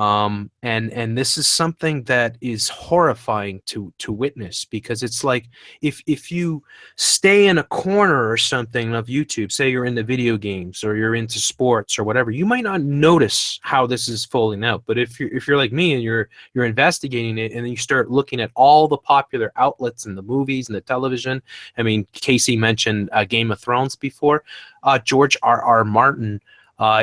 And this is something that is horrifying to witness, because it's like if you stay in a corner or something of YouTube, say you're into video games or you're into sports or whatever, you might not notice how this is folding out. But if you're like me and you're investigating it, and then you start looking at all the popular outlets and the movies and the television. I mean, Casey mentioned Game of Thrones before. George R.R. Martin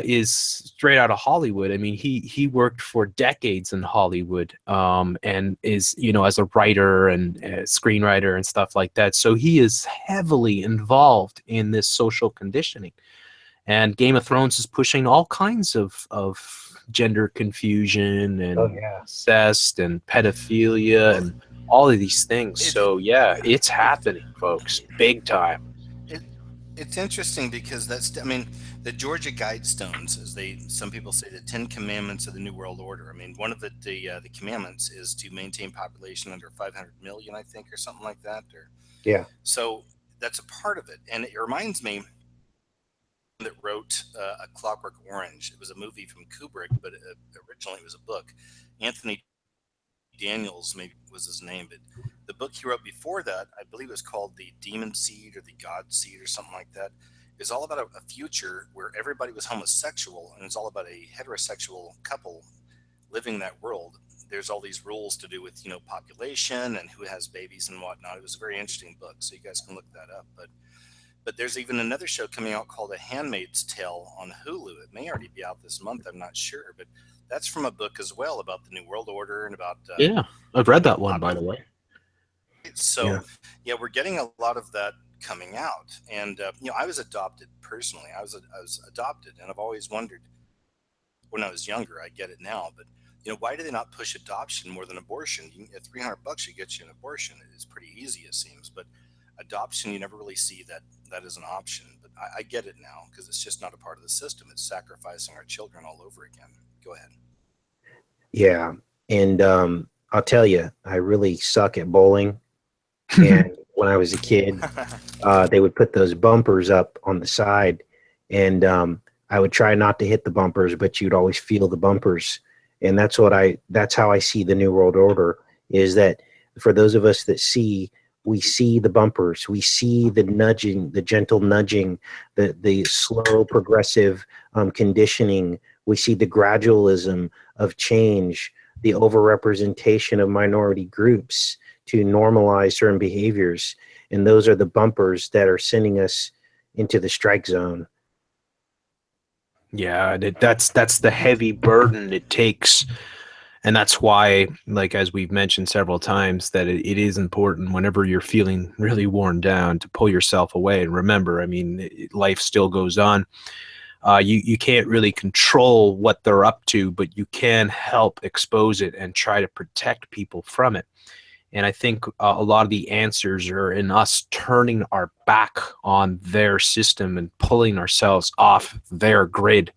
is straight out of Hollywood. I mean, he worked for decades in Hollywood, and is, as a writer and a screenwriter and stuff like that. So he is heavily involved in this social conditioning. And Game of Thrones is pushing all kinds of gender confusion and incest and pedophilia and all of these things. So yeah, it's happening, folks, big time. It's interesting because the Georgia Guidestones, as some people say, the 10 Commandments of the New World Order. I mean, one of the commandments is to maintain population under 500 million, I think, or something like that. So that's a part of it, and it reminds me that wrote A Clockwork Orange. It was a movie from Kubrick, but originally it was a book. Anthony Daniels maybe was his name, but the book he wrote before that, I believe it was called The Demon Seed or The God Seed or something like that. Is all about a future where everybody was homosexual, and it's all about a heterosexual couple living in that world. There's all these rules to do with, population and who has babies and whatnot. It was a very interesting book, so you guys can look that up. But there's even another show coming out called A Handmaid's Tale on Hulu. It may already be out this month, I'm not sure, but that's from a book as well about the New World Order and about yeah, I've read that one, by the way. So yeah, we're getting a lot of that coming out. And I was adopted personally. I was adopted, and I've always wondered when I was younger. I get it now, but why do they not push adoption more than abortion? At $300 should get you an abortion. It's pretty easy, it seems, but adoption, you never really see that as an option. But I get it now, because it's just not a part of the system. It's sacrificing our children all over again. Go ahead. Yeah, and I'll tell you, I really suck at bowling. And when I was a kid, they would put those bumpers up on the side, and I would try not to hit the bumpers, but you'd always feel the bumpers. And that's how I see the New World Order, is that for those of us that we see the bumpers, we see the nudging, the gentle nudging, the slow progressive conditioning. We see the gradualism of change, the overrepresentation of minority groups to normalize certain behaviors. And those are the bumpers that are sending us into the strike zone. Yeah, that's the heavy burden it takes. And that's why, like, as we've mentioned several times, that it is important whenever you're feeling really worn down to pull yourself away. And remember, I mean, life still goes on. You can't really control what they're up to, but you can help expose it and try to protect people from it. And I think a lot of the answers are in us turning our back on their system and pulling ourselves off their grid,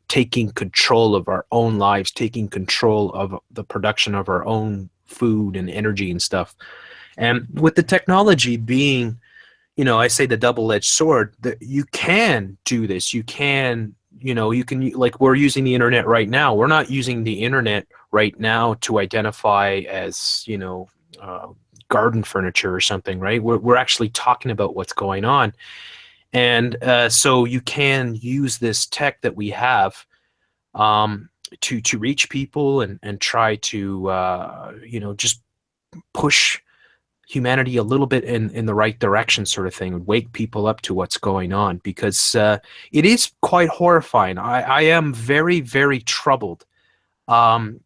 taking control of our own lives, taking control of the production of our own food and energy and stuff. And with the technology being, I say the double-edged sword, that you can do this. You can, like, we're using the internet right now. We're not using the internet right now to identify as, garden furniture or something, right? We're actually talking about what's going on. And so you can use this tech that we have to reach people and try to, just push humanity a little bit in the right direction, sort of thing, would wake people up to what's going on, because it is quite horrifying. I am very, very troubled and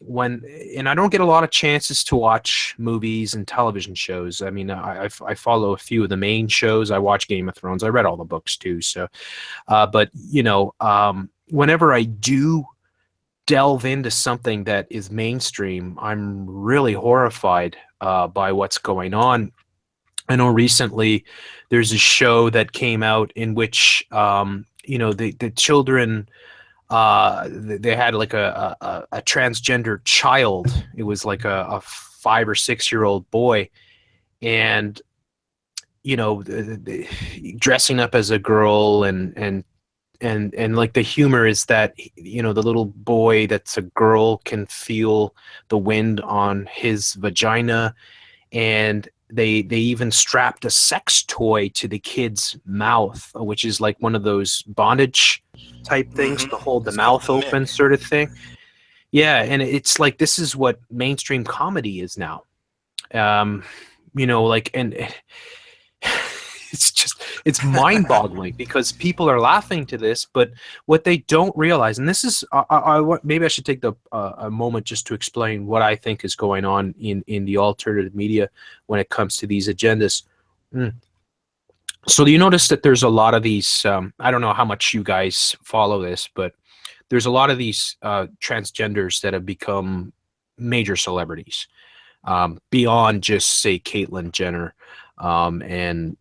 I don't get a lot of chances to watch movies and television shows. I mean, I follow a few of the main shows. I watch Game of Thrones. I read all the books too. So, but whenever I do delve into something that is mainstream, I'm really horrified by what's going on. I know recently there's a show that came out in which the children, they had like a transgender child. It was like a 5 or 6 year old boy, and dressing up as a girl, and like the humor is that the little boy that's a girl can feel the wind on his vagina, and they even strapped a sex toy to the kid's mouth, which is like one of those bondage type things to hold the mouth open, sort of thing. Yeah, and it's like, this is what mainstream comedy is now. And it's mind-boggling because people are laughing to this, but what they don't realize, and this is, maybe I should take a moment just to explain what I think is going on in the alternative media when it comes to these agendas. So you notice that there's a lot of these, I don't know how much you guys follow this, but there's a lot of these transgenders that have become major celebrities, beyond just, say, Caitlyn Jenner, and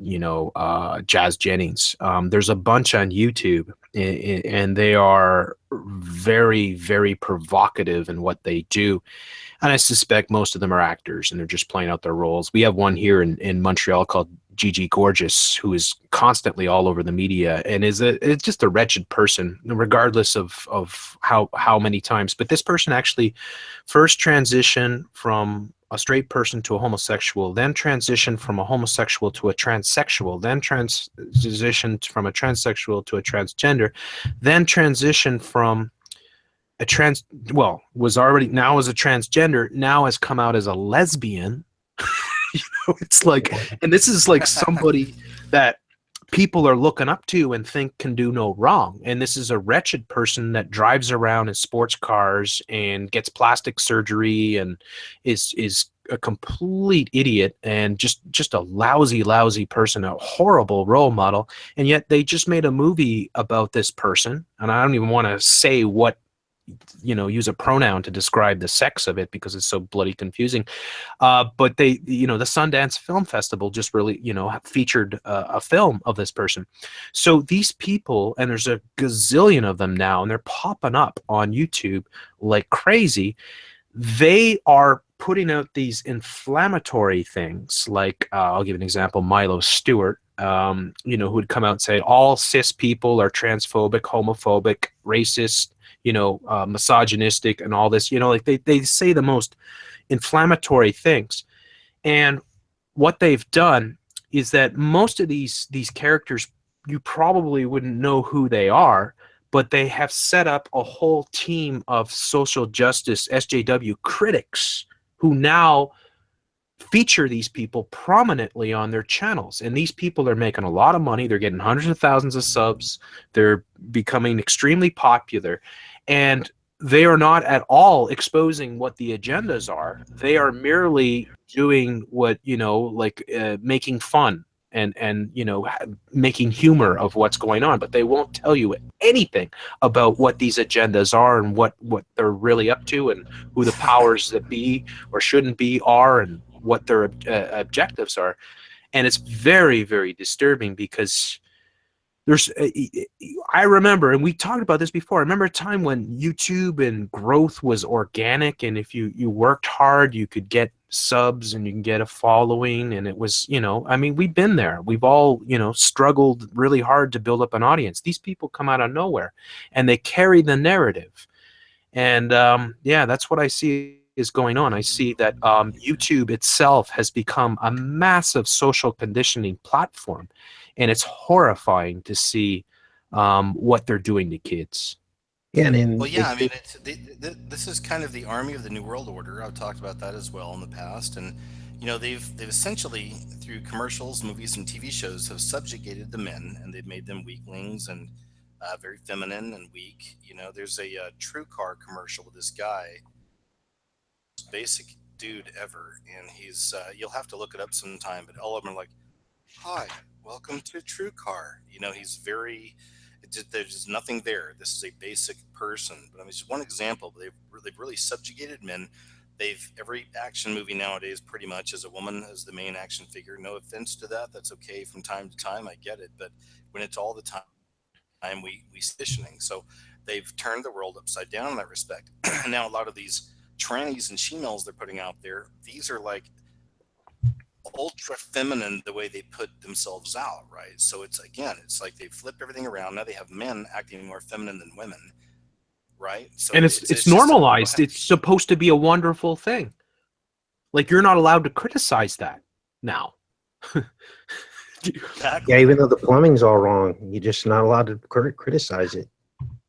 Jazz Jennings. There's a bunch on YouTube, and they are very, very provocative in what they do. And I suspect most of them are actors, and they're just playing out their roles. We have one here in Montreal called Gigi Gorgeous, who is constantly all over the media and is just a wretched person, regardless of how many times. But this person actually first transitioned from a straight person to a homosexual, then transitioned from a homosexual to a transsexual, then transitioned from a transsexual to a transgender, then transitioned from was already now as a transgender, now has come out as a lesbian. It's like, and this is like somebody that people are looking up to and think can do no wrong. And this is a wretched person that drives around in sports cars and gets plastic surgery and is a complete idiot and just a lousy person, a horrible role model. And yet they just made a movie about this person. And I don't even want to say what, use a pronoun to describe the sex of it because it's so bloody confusing. But they, the Sundance Film Festival just really, featured a film of this person. So these people, and there's a gazillion of them now, and they're popping up on YouTube like crazy. They are putting out these inflammatory things like, I'll give an example, Milo Stewart, who would come out and say all cis people are transphobic, homophobic, racist, misogynistic and all this, like they say the most inflammatory things. And what they've done is that most of these characters, you probably wouldn't know who they are, but they have set up a whole team of social justice SJW critics who now feature these people prominently on their channels. And these people are making a lot of money. They're getting hundreds of thousands of subs. They're becoming extremely popular. And they are not at all exposing what the agendas are. They are merely doing what, making fun and making humor of what's going on. But they won't tell you anything about what these agendas are and what they're really up to and who the powers that be or shouldn't be are and what their objectives are. And it's very, very disturbing because I remember, and we talked about this before, I remember a time when YouTube and growth was organic, and if you worked hard, you could get subs and you can get a following, and it was, we've been there. We've all, struggled really hard to build up an audience. These people come out of nowhere, and they carry the narrative. And, that's what I see is going on. I see that YouTube itself has become a massive social conditioning platform, and it's horrifying to see what they're doing to kids. Yeah, this is kind of the army of the New World Order. I've talked about that as well in the past, and they've essentially through commercials, movies, and TV shows have subjugated the men, and they've made them weaklings and very feminine and weak. There's a True Car commercial with this guy, basic dude ever, and he's you'll have to look it up sometime. But all of them are like, "Hi, welcome to True Car." He's very. There's just nothing there. This is a basic person. But I mean, it's just one example. They've really subjugated men. Every action movie nowadays pretty much is a woman as the main action figure. No offense to that. That's okay from time to time. I get it. But when it's all the time, we positioning. So they've turned the world upside down in that respect. Now a lot of these trannies and she-males they're putting out there, these are like ultra feminine the way they put themselves out, right? So it's like they flipped everything around. Now they have men acting more feminine than women, right? So and it's normalized. It's supposed to be a wonderful thing. Like, you're not allowed to criticize that now. Yeah, even though the plumbing's all wrong, you're just not allowed to criticize it.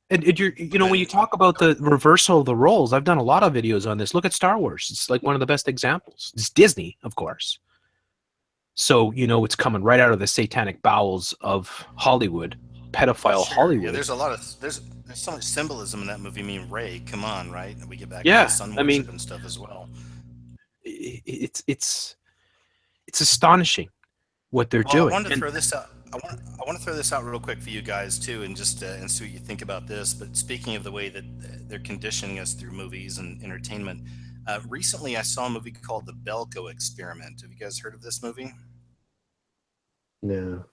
And when you talk about the reversal of the roles, I've done a lot of videos on this. Look at Star Wars. It's like one of the best examples. It's Disney, of course. So, it's coming right out of the satanic bowels of Hollywood, pedophile Hollywood. Yeah, there's so much symbolism in that movie. I mean, Rey, come on, right? And we get back to Yeah, the sun worship and stuff as well. It's astonishing what they're doing. I want to throw this out. I want to throw this out real quick for you guys too, and just and see what you think about this. But speaking of the way that they're conditioning us through movies and entertainment, recently I saw a movie called The Belko Experiment. Have you guys heard of this movie? No.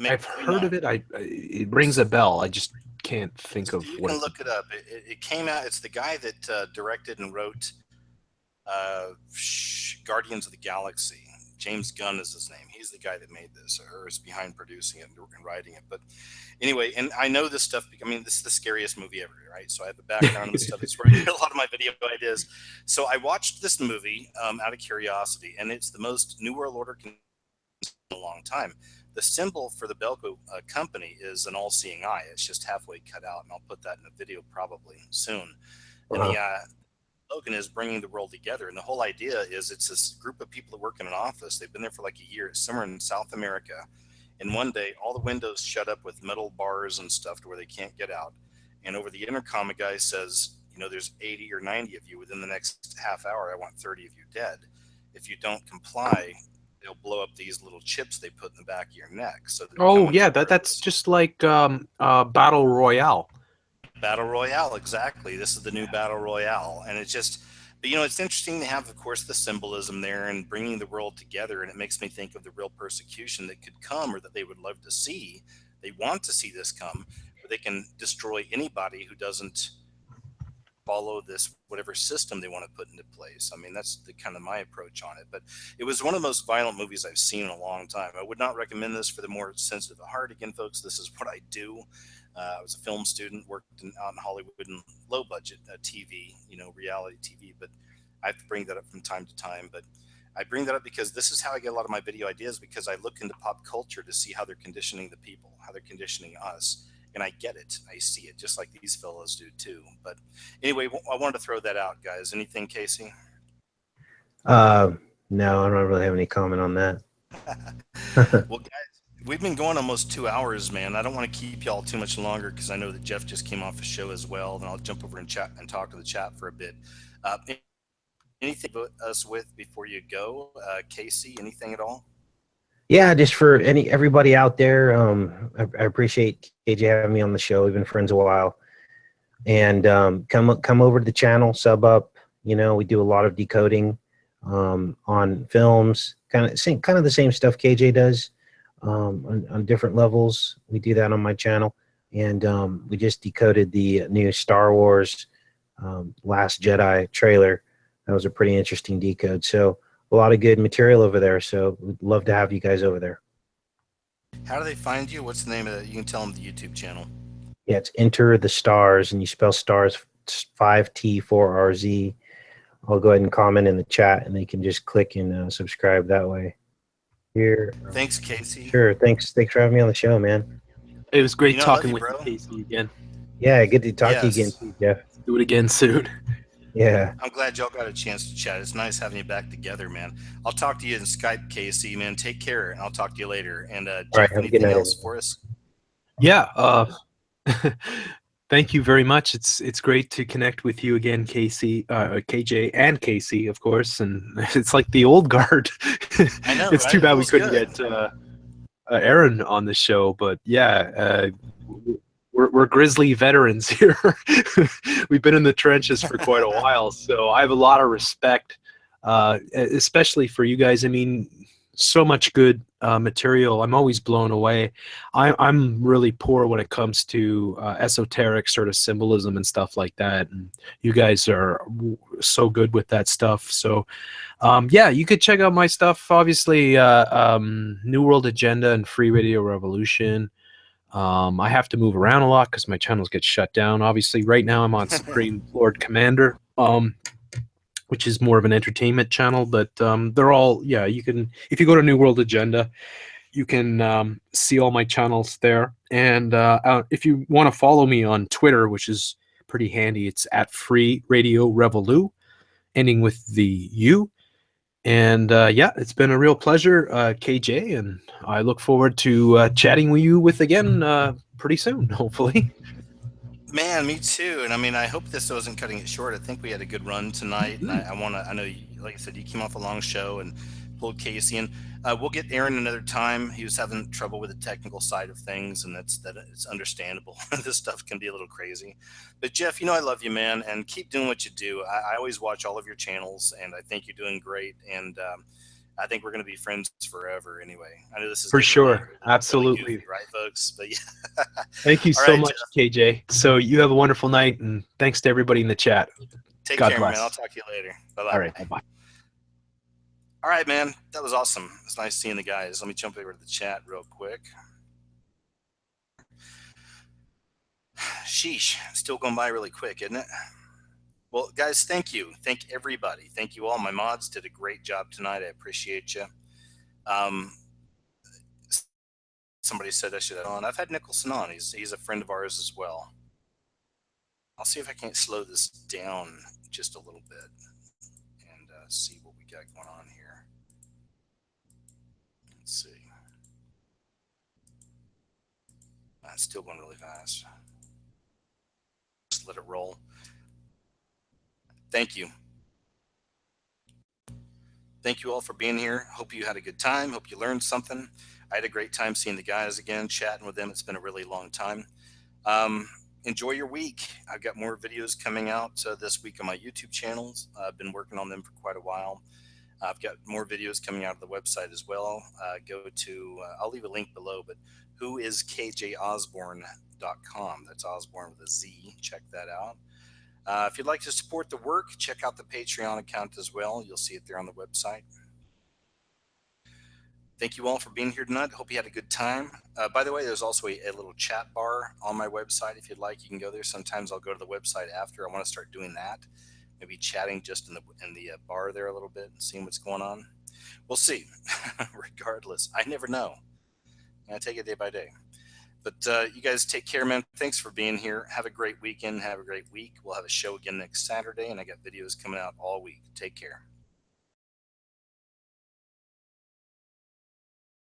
I've heard of it. It rings a bell. I just can't think of you what. You can look it up. It came out. It's the guy that directed and wrote Guardians of the Galaxy. James Gunn is his name. He's the guy that made this, or is behind producing it and writing it. But anyway, and I know this stuff. I mean, this is the scariest movie ever, right? So I have a background in this stuff. It's where I get a lot of my video ideas. So I watched this movie out of curiosity, and it's the most New World Order in a long time. The symbol for the Belko company is an all-seeing eye. It's just halfway cut out, and I'll put that in a video probably soon. And the slogan is bringing the world together, and the whole idea is it's this group of people that work in an office. They've been there for like a year. It's somewhere in South America, and one day all the windows shut up with metal bars and stuff to where they can't get out. And over the intercom, a guy says, there's 80 or 90 of you within the next half hour. I want 30 of you dead. If you don't comply, they'll blow up these little chips they put in the back of your neck. So that's just like Battle Royale. Battle Royale, exactly. This is the new Battle Royale, and it's just, but it's interesting to have, of course, the symbolism there and bringing the world together, and it makes me think of the real persecution that could come, or that they would love to see. They want to see this come, where they can destroy anybody who doesn't follow this whatever system they want to put into place. I mean, that's the kind of my approach on it. But it was one of the most violent movies I've seen in a long time. I would not recommend this for the more sensitive at heart. Again, folks, this is what I do. I was a film student, worked out in Hollywood in low budget TV, reality TV, but I have to bring that up from time to time. But I bring that up because this is how I get a lot of my video ideas, because I look into pop culture to see how they're conditioning the people, how they're conditioning us. And I get it. I see it just like these fellows do too. But anyway, I wanted to throw that out, guys. Anything, Casey? No, I don't really have any comment on that. Well, guys, we've been going almost 2 hours, man. I don't want to keep y'all too much longer because I know that Jeff just came off the show as well. Then I'll jump over and chat and talk to the chat for a bit. Anything to us with before you go, Casey? Anything at all? Yeah, just for everybody out there, I appreciate KJ having me on the show. We've been friends a while, and come over to the channel, sub up. We do a lot of decoding on films, kind of the same stuff KJ does on different levels. We do that on my channel, and we just decoded the new Star Wars Last Jedi trailer. That was a pretty interesting decode. So a lot of good material over there. So we'd love to have you guys over there. How do they find you? What's the name of it? You can tell them the YouTube channel. Yeah, it's Enter the Stars, and you spell stars 5T4RZ. I'll go ahead and comment in the chat, and they can just click and subscribe that way. Here. Thanks, Casey. Sure. Thanks for having me on the show, man. It was great talking with you, Casey, again. Yeah, good to talk to you again, too, Jeff. Do it again soon. Yeah. I'm glad y'all got a chance to chat. It's nice having you back together, man. I'll talk to you in Skype, Casey, man. Take care, and I'll talk to you later. And All right. Jeff, Have a good anything night, else everyone. for us? Yeah. Thank you very much. It's great to connect with you again, Casey, KJ, and Casey, of course. And it's like the old guard. I know, It's right? too It bad we feels couldn't good. get Aaron on the show, but yeah, we're grizzly veterans here. We've been in the trenches for quite a while, so I have a lot of respect, especially for you guys. I mean, so much good material. I'm always blown away. I'm really poor when it comes to esoteric sort of symbolism and stuff like that. And you guys are so good with that stuff. So yeah, you could check out my stuff. Obviously, New World Agenda and Free Radio Revolution. I have to move around a lot because my channels get shut down. Obviously, right now I'm on Supreme Lord Commander, which is more of an entertainment channel. But they're all, yeah. You can, if you go to New World Agenda, you can see all my channels there. And if you want to follow me on Twitter, which is pretty handy, it's at Free Radio Revolu, ending with the U. And yeah, it's been a real pleasure, KJ, and I look forward to chatting with you again pretty soon, hopefully. Man, me too. And I mean, I hope this wasn't cutting it short. I think we had a good run tonight, and I want to. I know, you, like I said, you came off a long show and pulled Casey in. We'll get Aaron another time. He was having trouble with the technical side of things, and it's understandable. This stuff can be a little crazy. But Jeff, you know I love you, man, and keep doing what you do. I always watch all of your channels, and I think you're doing great. And I think we're going to be friends forever. Anyway, I know this is For getting really, sure. really Absolutely. goofy, right, folks? But yeah. Thank you All so right, much, Jeff. KJ. So you have a wonderful night, and thanks to everybody in the chat. Take God care, man. I'll bless. talk to you later. Bye All bye. right. Bye-bye. All right, man. That was awesome. It's nice seeing the guys. Let me jump over to the chat real quick. Sheesh. Still going by really quick, isn't it? Well, guys, thank you. Thank everybody. Thank you all. My mods did a great job tonight. I appreciate you. Um, somebody said I should have on. I've had Nicholson on. He's a friend of ours as well. I'll see if I can't slow this down just a little bit and see what we got going on here. Let's see. It's still going really fast. Just let it roll. Thank you. Thank you all for being here. Hope you had a good time. Hope you learned something. I had a great time seeing the guys again, chatting with them. It's been a really long time. Enjoy your week. I've got more videos coming out this week on my YouTube channels. I've been working on them for quite a while. I've got more videos coming out of the website as well. Go to, I'll leave a link below, but whoiskjosborne.com. That's Osborne with a Z. Check that out. If you'd like to support the work, check out the Patreon account as well. You'll see it there on the website. Thank you all for being here tonight. Hope you had a good time. By the way, there's also a little chat bar on my website. If you'd like, you can go there. Sometimes I'll go to the website after. I want to start doing that. Maybe chatting just in the bar there a little bit and seeing what's going on. We'll see. Regardless, I never know. I take it day by day. But you guys take care, man. Thanks for being here. Have a great weekend. Have a great week. We'll have a show again next Saturday, and I got videos coming out all week. Take care.